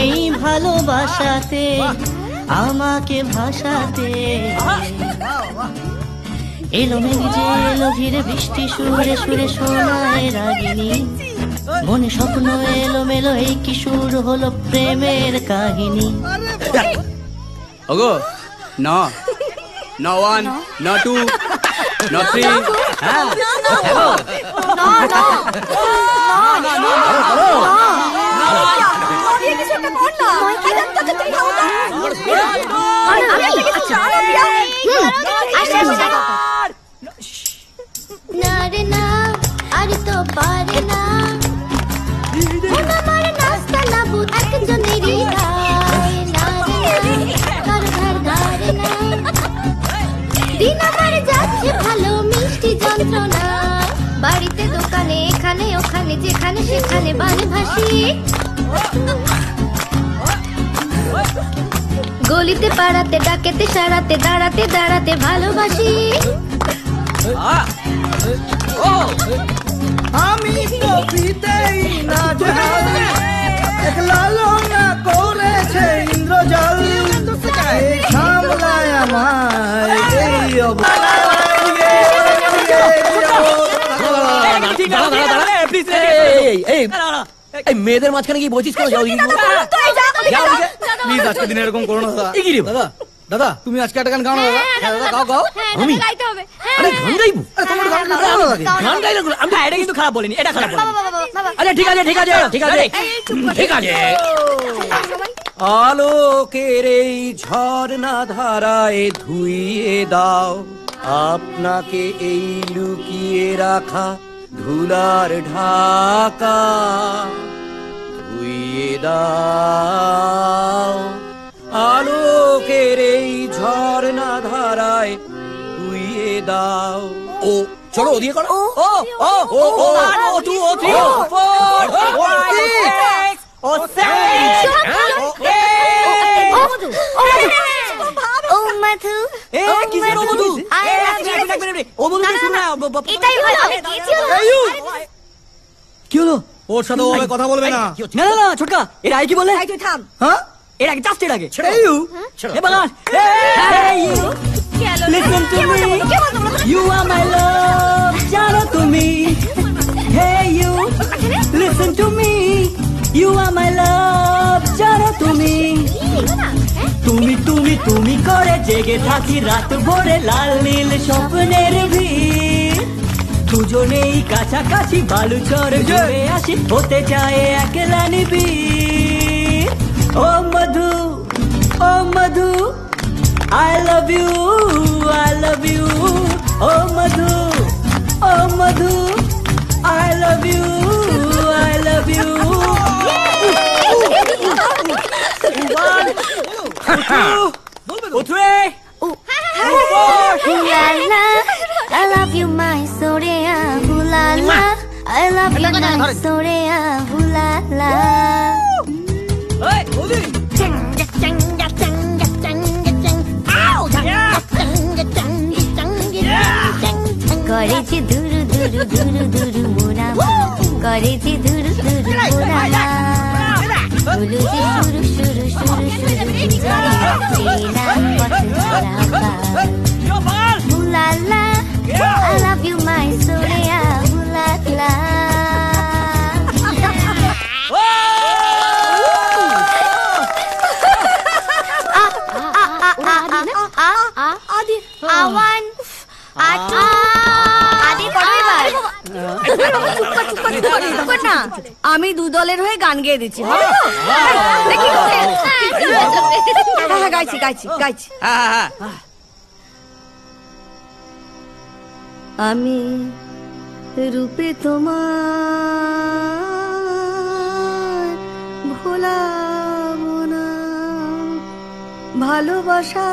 Speaker 11: এই ভালোবাসাতে আমাকে ভাসাতে। এলো মেঘে যে এলো ঘিরে বৃষ্টি সুরে সুরে শোনায় রাগিনী, মনে স্বপ্ন এলো মেলো, এই কি সুর হলো প্রেমের কাহিনী।
Speaker 15: ওগো না, না ওয়ান, না টু, না থ্রি। হ্যাঁ
Speaker 4: না রে না, আর তো পারে না, মন আমার নাস্তা লাবুদ একজনেরই ধায়। না রে না, কার ধারে না, দিন আমার যাচ্ছে ভালো মিষ্টি যন্ত্রণা, বাড়িতে দোকানে এখানে ওখানে যেখানে সেখানে বান ভাসি। গলিতে পাড়াতে ডাকেতে সারাতে দাঁড়াতে দাঁড়াতে ভালোবাসি।
Speaker 8: আমি কবিতেই না জানি এক লালনা করেছে ইন্দ্রজাল সামলায় আমায় এই
Speaker 10: মেয়েদের মাঝখানে কি বলছিস কেন?
Speaker 15: প্লিজ আজকে দিনে এরকম করো না দাদা। দাদা দাদা তুমি আজকে একটা গান গাও না দাদা। দাদা গাও গাও।
Speaker 10: আমি
Speaker 4: গাইতে হবে।
Speaker 10: আরে গান গাইবো?
Speaker 8: তোমার গান ভালো লাগে।
Speaker 2: গান গাইলে আমি এটা কিন্তু খারাপ বলিনি, এটা খারাপ বলিনি।
Speaker 10: আরে ঠিক আছে ঠিক আছে ঠিক আছে ঠিক আছে। আলোকের এই ঝর্ণা ধারায় ধুইয়ে দাও আপনাকে এই লুকিয়ে রাখা ধুলার ঢাকা ধুইয়ে দাও আলোকের এই ঝর্ণা ধারায় ধুইয়ে দাও। ও চলো ওদিকে করো। ও ও ও ও ও 1 2 3 4 5 6 ও 7
Speaker 4: ও মধু,
Speaker 2: এ কিসের ও মধু? ও মধু শুন না।
Speaker 4: এটাই ভালো।
Speaker 2: কি হলো?
Speaker 8: ওর সাথে ওভাবে কথা বলবে না।
Speaker 2: না না না ছোটকা, এর আগে কি বলে?
Speaker 8: তুই থাম। হ্যাঁ
Speaker 2: এর আগে জাস্ট এর আগে
Speaker 8: ছেড়ে
Speaker 2: এ বাগান। Listen to me, you are my love, জানো তুমি। Hey you, listen to me, you are my love, জানো তুমি। তুমি তুমি তুমি করে জেগে থাকি রাত ভরে লাল নীল স্বপ্নের ভিড় দুজনেই কাছাকাছি বালুচর ঘুরে আসি হতে চায় একলা নিবিড় ও মধু ও মধু I love you I love you O Madhu O Madhu I love you I love you
Speaker 4: I love you my sorea hulala I love you my sorea hulala করেছি দুরু দুরু দুরু দুরু মোরা করেছি দুরু দুরু মোরা বলুছি শুরু শুরু শুরু শুরু হুলালা I love you my sorea হুলালা Awan
Speaker 16: আমি দু দলের হয়ে গান গেয়ে দিচ্ছি গাইছি গাইছি গাইছি আমি রূপে তোমার ভোলাবো না ভালোবাসা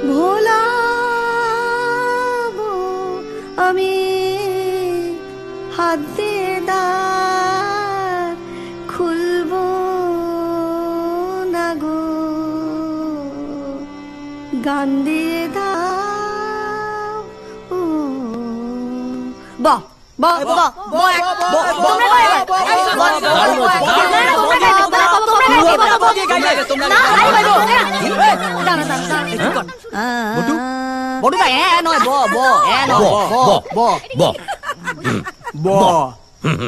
Speaker 16: ভোলাবো আমি হাত দিয়ে দ্বার খুলবো না গো গান দিয়ে দাও ও বাহ বাহ বাহ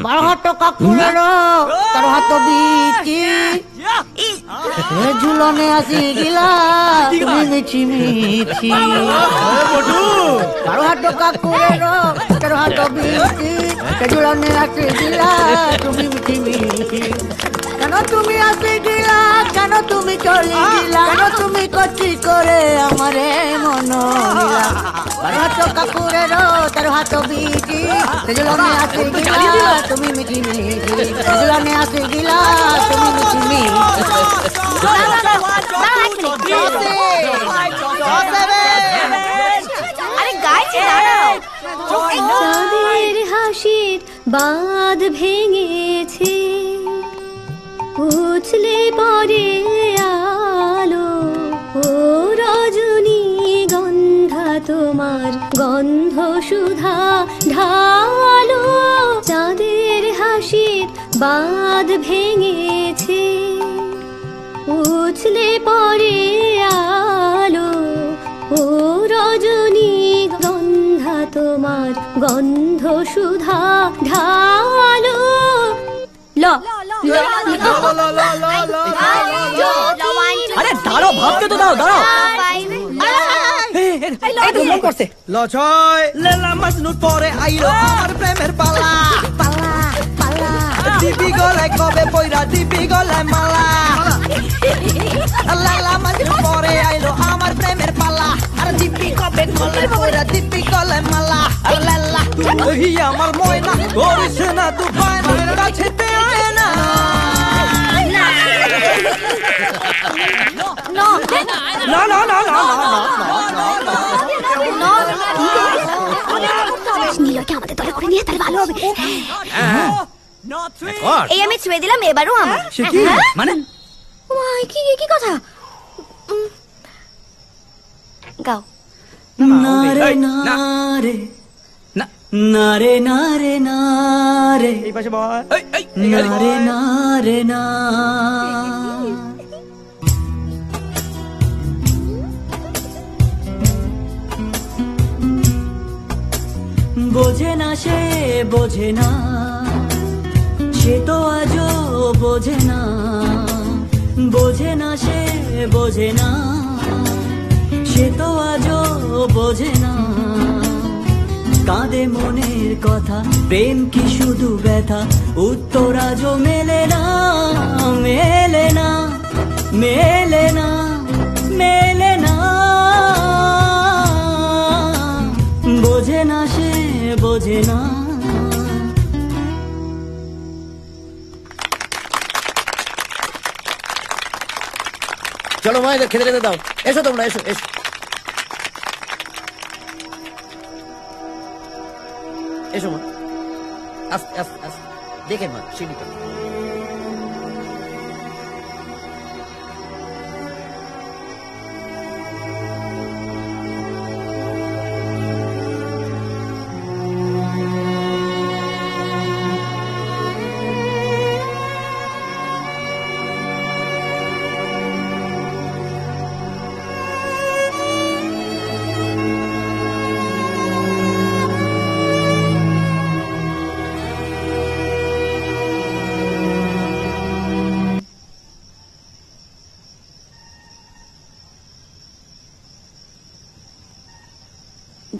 Speaker 6: বারো হাত টাকা করে তার হাত বিচি ঝুলনে আসি গিলা তুমি মিছি মিছি বারো হাত টাকা করে তার হাত বিচি ঝুলনে আসি গিলা তুমি মিছি মিছি কেন তুমি আসি গিলা কেন তুমি চলে গিলা কেন তুমি কচি করে আমারে মন নিলা বারো হাত টাকা করে তার হাত বিচি ঝুলনে আসি গিলা তুমি মিছি মিছি ঝুলনে আসি গিলা তুমি মিছি মিছি
Speaker 4: চাঁদের হাসির
Speaker 16: বাঁধ ভেঙেছে উছলে পড়ে আলো ও রজনী গন্ধা তোমার গন্ধ সুধা ঢালো চাঁদের হাসির বাঁধ ভেঙেছে উছলে পড়ে আলো ও রজনী গন্ধা তোমার গন্ধ সুধা ঢালো
Speaker 2: আরে দাঁড়াও, ভাবতে তো দাও, দাঁড়াও।
Speaker 8: লছয় লেলা মজনুর পরে আইলো আমার প্রেমের পালা পালা পালা দিবি গলায় কবে পয়রা দিবি গলায় মালা লেলা মজনুর পরে আইলো আমার প্রেমের পালা আর দিবি কবে গলায় পয়রা দিবি গলায় মালা আর লেলা ওই আমার ময়না করিস না তুই পায়না কাছেতে আয় না
Speaker 4: No.
Speaker 8: না না না না
Speaker 4: নীলকে আমাদের দলে করে নিয়ে তাহলে ভালো হবে।
Speaker 7: এই আমি ছুঁয়ে দিলাম, এবারও আমার।
Speaker 2: মানে
Speaker 7: কি কথা? গাও।
Speaker 2: নারে নারে নারে নারে নারে
Speaker 8: এই পাশে বল
Speaker 2: নারে নারে না বোঝে না সে বোঝে না, সে তো আজও বোঝে না, বোঝে না সে বোঝে না, সে তো আজও বোঝে না। কাঁদে মনের কথা, প্রেম কি শুধু ব্যথা, উত্তর আজও মেলে না, মেলে না, মেলে না, মেলে না। বোঝে না সে বোঝে না।
Speaker 10: চলো মায়েদের খেতে খেতে দাও, এসো তোমরা, এসো এসো। এসো মা, আস্তে আস্তে আস্তে দেখে মা, সিঁড়িটা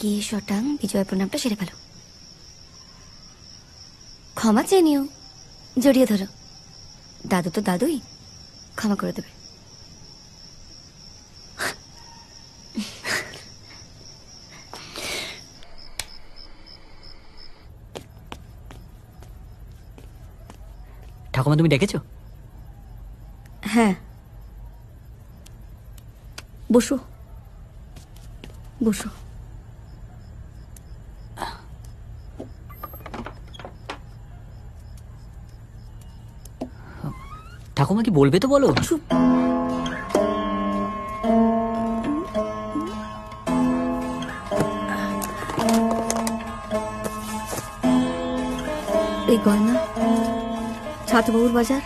Speaker 12: গিয়ে শটাং বিজয় প্রণামটা সেরে ফেলো, ক্ষমা চেয়ে নিও, জড়িয়ে ধরো, দাদু তো দাদুই, ক্ষমা করে দেবে।
Speaker 2: ঠাকুমা তুমি ডেকেছো?
Speaker 16: হ্যাঁ, বসো বসো।
Speaker 2: ঠাকুমা কি বলবে তো বলো।
Speaker 16: এই গয়না ছাতবাবুর বাজার,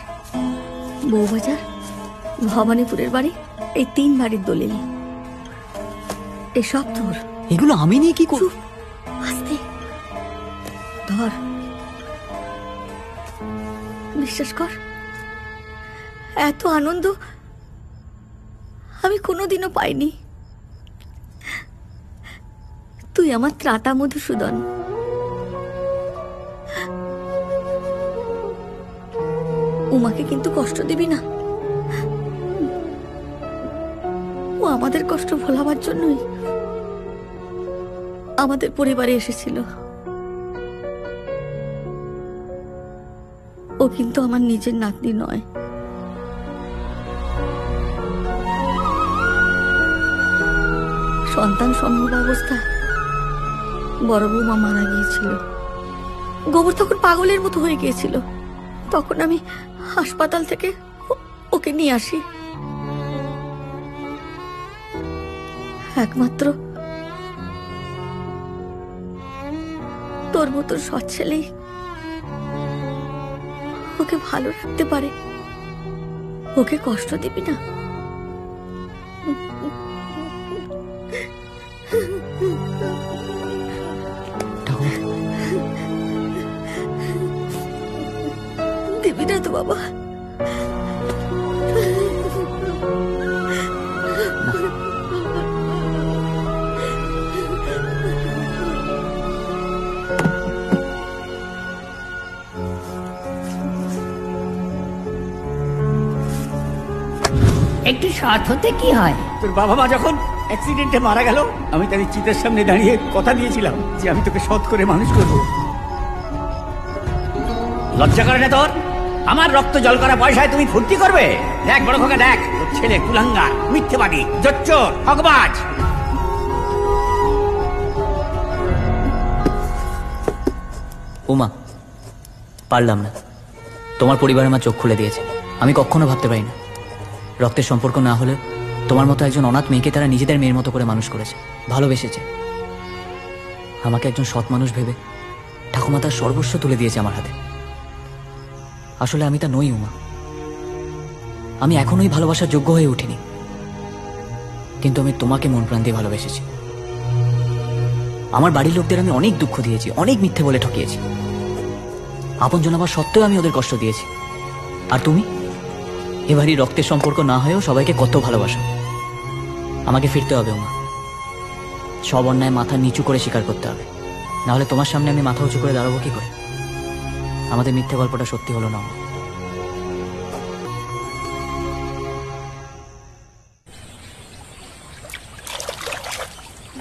Speaker 16: বউবাজার, ভবানীপুরের বাড়ি, এই 3 বাড়ির দলিল, এসব তোর।
Speaker 2: এগুলো আমি নিয়ে কি করব?
Speaker 16: আস্তে ধর, বিশ্বাস কর, এত আনন্দ আমি কোনোদিনও পাইনি। তুই আমার ত্রাতা মধুসূদন। উমাকে কিন্তু কষ্ট দিবি না, ও আমাদের কষ্ট ভোলাবার জন্যই আমাদের পরিবারে এসেছিল। ও কিন্তু আমার নিজের নাতনি নয়। সন্তান সম্ভব অবস্থায় বড় বৌমা মারা গিয়েছিল। গোবর তখন পাগলের মতো হয়ে গিয়েছিল। তখন আমি হাসপাতাল থেকে ওকে নিয়ে আসি। একমাত্র তোর মতো সৎ ছেলেই ওকে ভালো রাখতে পারে। ওকে কষ্ট দিবি না। দিবি না তো বাবা?
Speaker 5: একটু সৎ হতে কি হয়?
Speaker 3: তোর বাবা মা যখন অ্যাক্সিডেন্টে মারা গেল, আমি তাদের চিতার সামনে দাঁড়িয়ে কথা দিয়েছিলাম যে আমি তোকে সৎ করে মানুষ করব। লজ্জা করে না তোর? আমার রক্ত জল করা পয়সায় তুমি ফুর্তি করবে? দেখ বড় খোকা, দেখ তোর ছেলে কুলাঙ্গার, মিথ্যেবাদী, জোচ্চোর, ঠকবাজ।
Speaker 2: উমা, পারলাম না। তোমার পরিবার আমার চোখ খুলে দিয়েছে। আমি কখনো ভাবতে পারি না রক্তের সম্পর্ক না হলে তোমার মতো একজন অনাথ মেয়েকে তারা নিজেদের মেয়ের মতো করে মানুষ করেছে, ভালোবেসেছে। আমাকে একজন সৎ মানুষ ভেবে ঠাকুমা তার সর্বস্ব তুলে দিয়েছে আমার হাতে। আসলে আমি তা নই উমা। আমি এখনোই ভালোবাসার যোগ্য হয়ে উঠিনি, কিন্তু আমি তোমাকে মন প্রাণ দিয়ে ভালোবেসেছি। আমার বাড়ির লোকদের আমি অনেক দুঃখ দিয়েছি, অনেক মিথ্যে বলে ঠকিয়েছি। আপনজন আমার সত্ত্বেও আমি ওদের কষ্ট দিয়েছি। আর তুমি এবারই রক্তের সম্পর্ক না হয়েও সবাইকে কত ভালোবাসো। আমাকে ফিরতে হবে উমা। সব অন্যায় মাথা নিচু করে স্বীকার করতে হবে, না হলে তোমার সামনে আমি মাথা উঁচু করে দাঁড়াবো কি করে? আমাদের মিথ্যে গল্পটা সত্যি হলো না।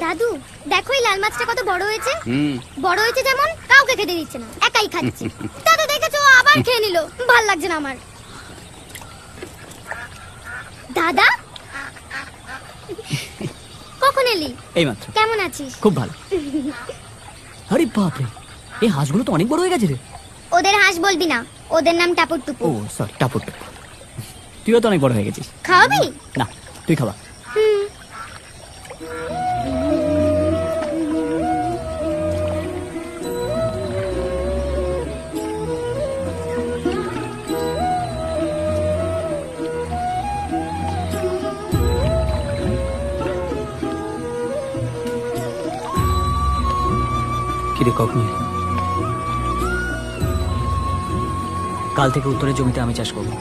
Speaker 4: দাদু দেখো এই লাল মাছটা কত বড় হয়েছে। বড় হয়েছে যেমন কাউকে খেতে দিচ্ছে না, একাই খাচ্ছে। দাদু দেখেছো আবার খেয়ে নিল, ভাল লাগছে না আমার। দাদা কখন এলি?
Speaker 2: এইমাত্র।
Speaker 4: কেমন আছিস?
Speaker 2: খুব ভালো। আরে বাপরে, এই হাঁসগুলো তো অনেক বড় হয়ে গেছে রে।
Speaker 4: ওদের হাঁস বলবি না, ওদের নাম টাপুর টুপু।
Speaker 2: ও সরি, টাপুর টুপু। তুইও তো অনেক বড় হয়ে গেছিস।
Speaker 4: খাওয়াবি?
Speaker 2: না, তুই খাওয়া।
Speaker 15: কিরে কখন?
Speaker 2: কাল থেকে উত্তরের জমিতে আমি চাষ করবো।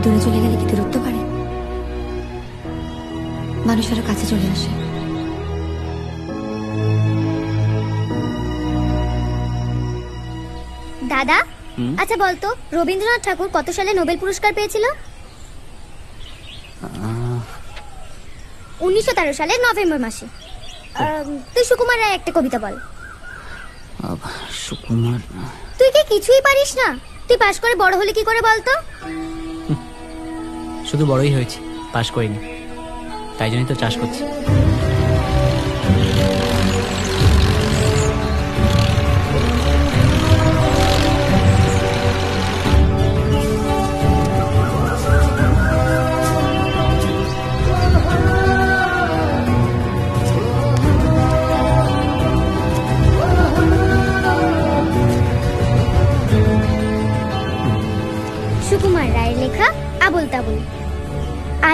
Speaker 12: দূরে চলে গেলে কি দূরত্ব বাড়ে? মানুষেরা কাছে চলে আসে।
Speaker 4: দাদা আচ্ছা বলতো রবীন্দ্রনাথ ঠাকুর কত সালে নোবেল পুরস্কার পেয়েছিল? 1913 সালের নভেম্বর মাসে। তুই সুকুমার রায় একটা কবিতা বল।
Speaker 2: সুকুমার?
Speaker 4: তুই কি কিছুই পারিস না? তুই পাশ করে বড় হলে কি করে বলতো?
Speaker 2: শুধু বড়ই হয়েছি, পাশ করিনি। তাই জন্যই তো চাষ করছি।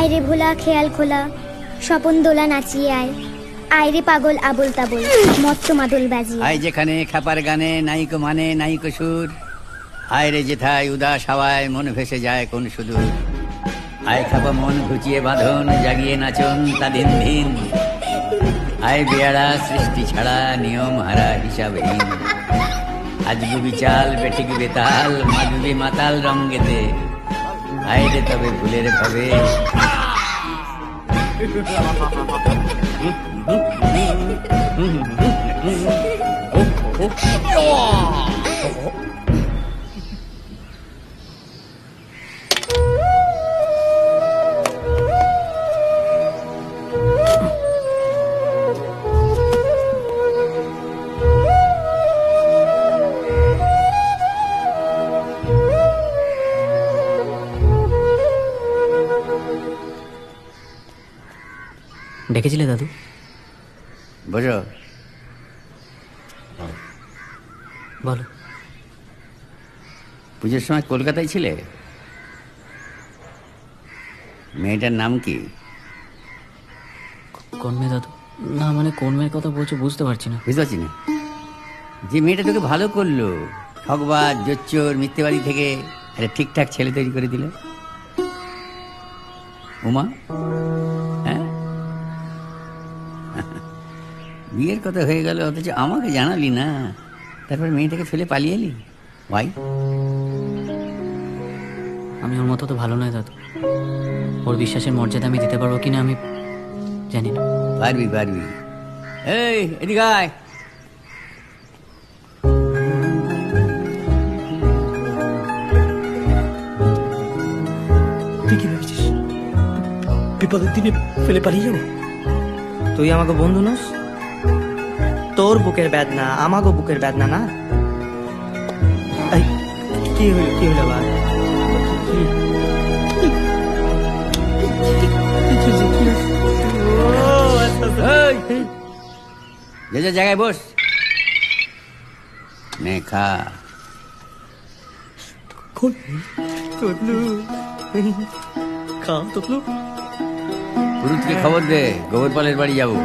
Speaker 4: আয়রে ভোলা খেয়াল খোলা স্বপন দোলা নাচিয়ে আয় আয়রে পাগল আবল তাবল মত্ত মাদল বাজিয়ে
Speaker 3: আয় যেখানে খাপার গানে নাইকো মানে নাইকো সুর আয় রে যেথায় উদাস হাওয়ায় মন ভেসে যায় কোন সুদূর আয় খাপা মন ঘুচিয়ে বাঁধন জাগিয়ে নাচন তা দিন দিন আয় বেয়ারা সৃষ্টি ছাড়া নিয়ম হারা হিসাবহীন আজ বুবি চাল বেঠিক বেতাল মাধবী মাতাল রঙ্গেতে আয় রে তবে ভুলের ভাবে
Speaker 2: ডেকেছিলে দাদু?
Speaker 3: বোঝো
Speaker 2: বলো।
Speaker 3: পুজোর সময় কলকাতায় ছিলে? মেয়েটার নাম কি?
Speaker 2: কোন মেয়ে দাদু? না মানে কোন মেয়ের কথা বলছো বুঝতে পারছি না।
Speaker 3: বুঝতে পারছি না? যে মেয়েটা তোকে ভালো করলো, ঠকবাজ জোচ্চোর মিথ্যেবাড়ি থেকে একটা ঠিকঠাক ছেলে তৈরি করে দিল। উমা? হ্যাঁ, বিয়ের কথা হয়ে গেল অথচ আমাকে জানালি না, তারপর মেয়েটাকে ফেলে পালিয়ে এলি। ভাই
Speaker 2: আমি ওর মতো তো ভালো নয় দাদু। ওর বিশ্বাসের মর্যাদা আমি দিতে পারবো কিনা আমি জানি না।
Speaker 3: পারবি পারবি। এই এদিকে আয়।
Speaker 8: তুই কি ভেবেছিস বিপদের দিনে ফেলে পালিয়ে যাবো? তুই আমাকে বন্ধু নস? তোর বুকের বেদনা আমাকে বুকের বেদনা না? কি হলো ভাই?
Speaker 3: যে যে জায়গায় বস, নে খা। পুরুতকে খবর দে, গোবরপালের বাড়ি যাবো।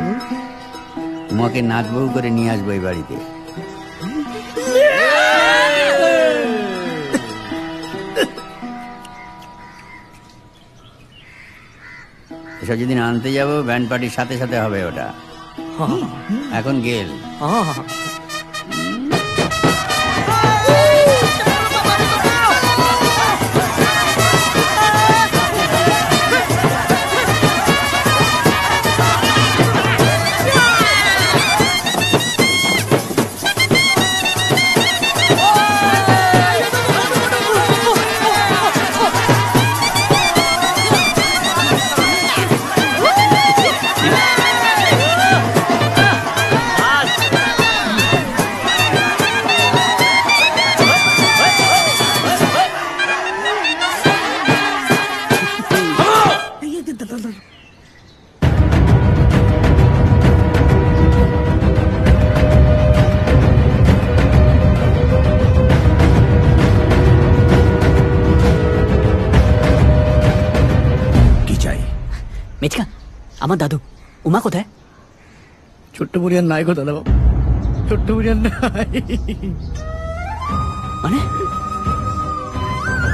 Speaker 3: তোমাকে নাচবউ করে নিয়ে আসবো এই বাড়িতে। এসব যেদিন আনতে যাবো ব্যান্ড পার্টির সাথে সাথে হবে ওটা। এখন গেল।
Speaker 2: মেচকা, আমার দাদু। উমা কোথায়?
Speaker 8: ছোট্ট বুড়িয়ার নাই গো দাদা বাবু, ছোট্ট বুড়িয়ার নাই।
Speaker 2: মানে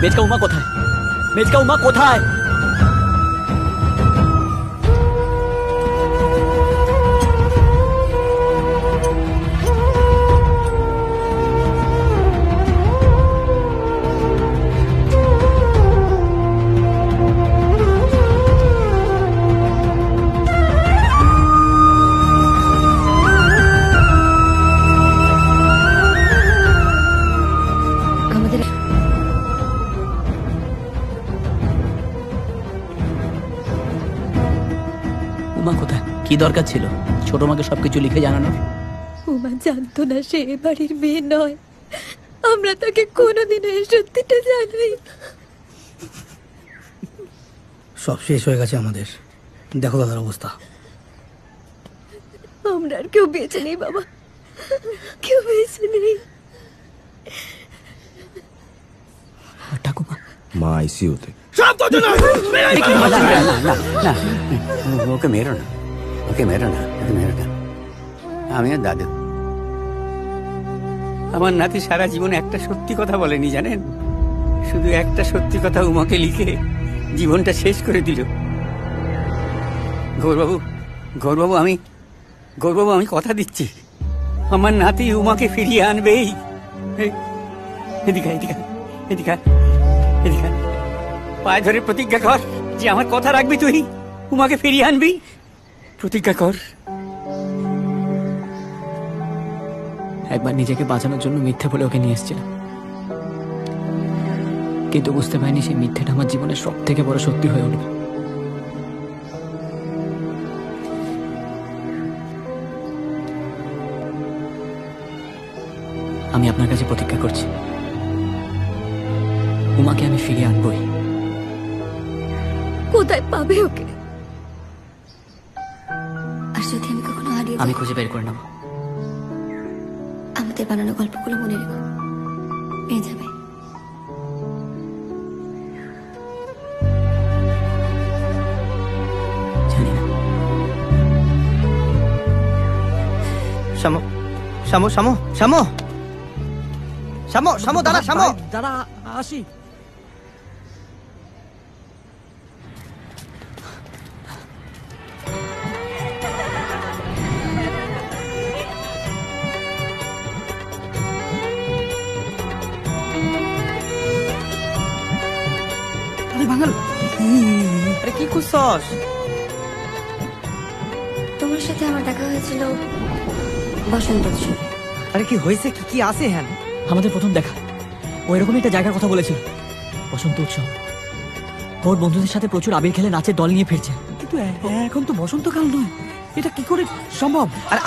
Speaker 2: মেচকা উমা কোথায়? মেচকা উমা কোথায়?
Speaker 15: কি দরকার ছিল ছোট মাকে সবকিছু লিখে জানানোর?
Speaker 16: উমা জানতো না সে এ বাড়ির মেয়ে নয়। আমরা তাকে কোনোদিনও এই সত্যিটা জানাই।
Speaker 8: সব শেষ হয়ে গেছে আমাদের। দেখো দাদার অবস্থা।
Speaker 16: আমরা আর কেউ বেঁচে নেই বাবা, কেউ বেঁচে নেই।
Speaker 1: মা আইসিইউতে,
Speaker 3: সব তোর জন্য।
Speaker 17: না ওকে মেরো না, ওকে মেরো না, ওকে মেরো না। আমি আর দাদু, আমার নাতি সারা জীবনে একটা সত্যি কথা বলেনি জানেন, শুধু একটা সত্যি কথা উমাকে লিখে জীবনটা শেষ করে দিল। গৌরবাবু আমি কথা দিচ্ছি, আমার নাতি উমাকে ফিরিয়ে আনবেই। এদিকে এদিকে এদিকে এদিকে, পায়ে ধরে প্রতিজ্ঞা কর যে আমার কথা রাখবি, তুই উমাকে ফিরিয়ে আনবি, প্রতিজ্ঞা কর।
Speaker 2: একবার নিজেকে বাঁচানোর জন্য মিথ্যে বলে ওকে নিয়ে এসেছিলাম, কিন্তু বুঝতে পারিনি সেই মিথ্যেটা আমার জীবনের সব থেকে বড় সত্যি হয়ে উঠবে। আমি আপনার কাছে প্রতিজ্ঞা করছি, উমাকে আমি ফিরিয়ে আনবই।
Speaker 16: কোথায় পাবে ওকে?
Speaker 12: আর যদি আমি কখনো হারিয়ে
Speaker 2: আমি
Speaker 12: যাই,
Speaker 2: খুঁজে বের করে নেব।
Speaker 12: আমাদের বানানো গল্পগুলো মনে রেখো, পেয়ে যাবে।
Speaker 8: শামু শামু শামু শামু শামু শামু দাঁড়া, শামু
Speaker 3: দাঁড়া, আসি।
Speaker 8: আরে বাঙাল, আরে কি খুঁজছস?
Speaker 12: তোমার সাথে আমার দেখা হয়েছিল বসন্ত উৎসবে।
Speaker 8: আরে কি হয়েছে, কি কি আছে? হ্যাঁ,
Speaker 2: আমাদের প্রথম দেখা, ও এরকমই একটা জায়গার কথা বলেছিল, বসন্ত উৎসব। ওর বন্ধুদের সাথে প্রচুর আবির খেলে নাচের দল নিয়ে ফিরছে।
Speaker 3: কিন্তু এখন তো বসন্তকাল নয়, এটা কি করে সম্ভব?
Speaker 8: আর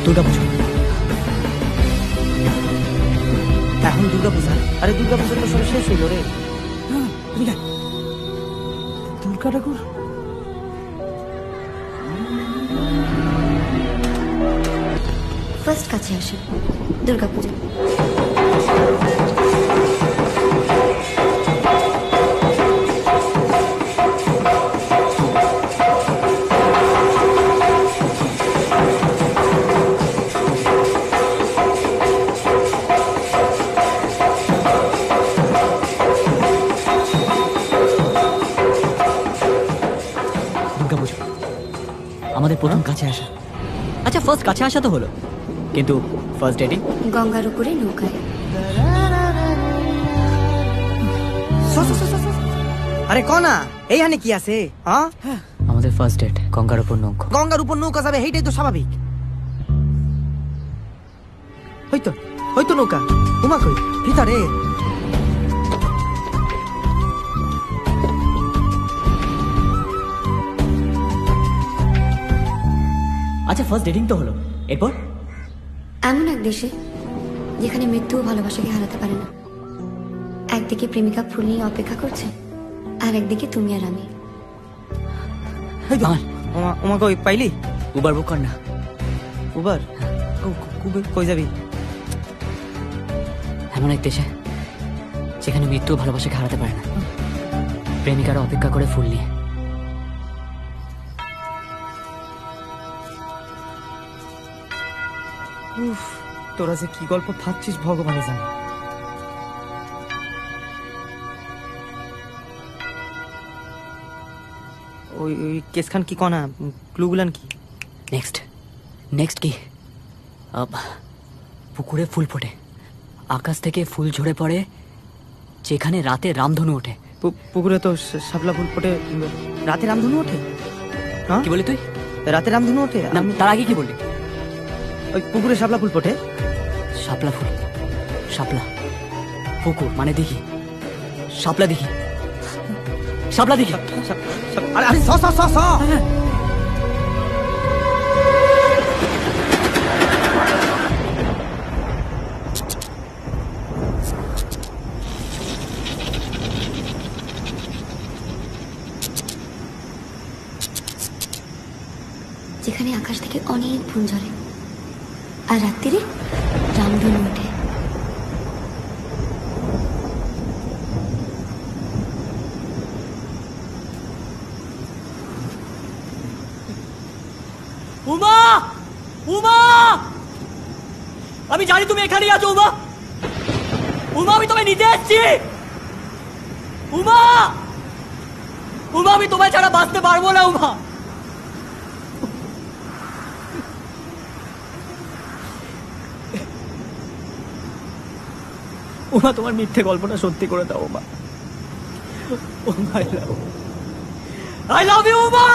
Speaker 2: দুর্গাপুজো।
Speaker 8: এখন দুর্গাপূজা? আরে দুর্গাপূজা তো সব শেষ হইল রে।
Speaker 3: দুর্গা ঠাকুর
Speaker 12: ফার্স্ট কাছে আসে দুর্গাপূজা।
Speaker 2: আমাদের প্রথম কাছে আসা। আচ্ছা, ফার্স্ট কাছে আসা তো হলো, কিন্তু ফার্স্ট ডেটিং
Speaker 12: গঙ্গার উপরে নৌকায়।
Speaker 8: আরে কনা এইখানে কি আছে? হ্যাঁ,
Speaker 2: আমাদের ফার্স্ট ডেট গঙ্গার উপর নৌকা।
Speaker 8: গঙ্গার উপর নৌকা যাবে, এইটাই তো স্বাভাবিক। হয়তো হয়তো নৌকা। উমা কই? ভিতরে।
Speaker 2: আচ্ছা, ফার্স্ট ডেটিং তো হলো, এরপর?
Speaker 12: এমন এক দেশে যেখানে মৃত্যু ভালোবাসাকে হারাতে পারে না। একদিকে প্রেমিকা ফুল নিয়ে অপেক্ষা করছে, আর একদিকে তুমি আর আমি।
Speaker 8: উমা কই পাইলি?
Speaker 2: উবার বুক কর না।
Speaker 8: উবার? কই যাবি?
Speaker 2: এমন এক দেশে যেখানে মৃত্যু ভালোবাসাকে হারাতে পারে না, প্রেমিকারা অপেক্ষা করে ফুল নিয়ে।
Speaker 8: উফ, তোরা যে কি গল্প ভাবছিস ভগবানই জানে। ওই কেসখান কি কনা, ক্লুগুলান কি?
Speaker 2: নেক্সট কি? পুকুরে ফুল ফোটে, আকাশ থেকে ফুল ঝরে পড়ে, যেখানে রাতে রামধনু ওঠে।
Speaker 8: পুকুরে তো শাপলা ফুল ফোটে, রাতে রামধনু ওঠে?
Speaker 2: কি বলি তুই?
Speaker 8: রাতে রামধনু ওঠে?
Speaker 2: তার আগে কি বললি?
Speaker 8: ওই পুকুরে শাপলা ফুল ফোটে।
Speaker 2: শাপলা ফুল, শাপলা, পুকুর মানে দিঘি, শাপলা দিঘি, শাপলা দিঘি।
Speaker 8: আরে আরে স স স স
Speaker 12: যেখানে আকাশ থেকে অনেক ফুল ঝরে আর রাত্রিরে রামধনু ওঠে।
Speaker 2: উমা, উমা, আমি জানি তুমি এখানেই আছো উমা। উমা, আমি তোমায় নিতে এসেছি। উমা, উমা, আমি তোমায় ছাড়া বাঁচতে পারবো না উমা। উমা, তোমার মিথ্যে গল্পটা সত্যি করে দাও Uma. I love you Uma.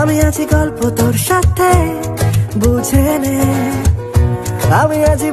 Speaker 13: আমি আছি গল্প তোর সাথে, বুঝে নে আমি আছি।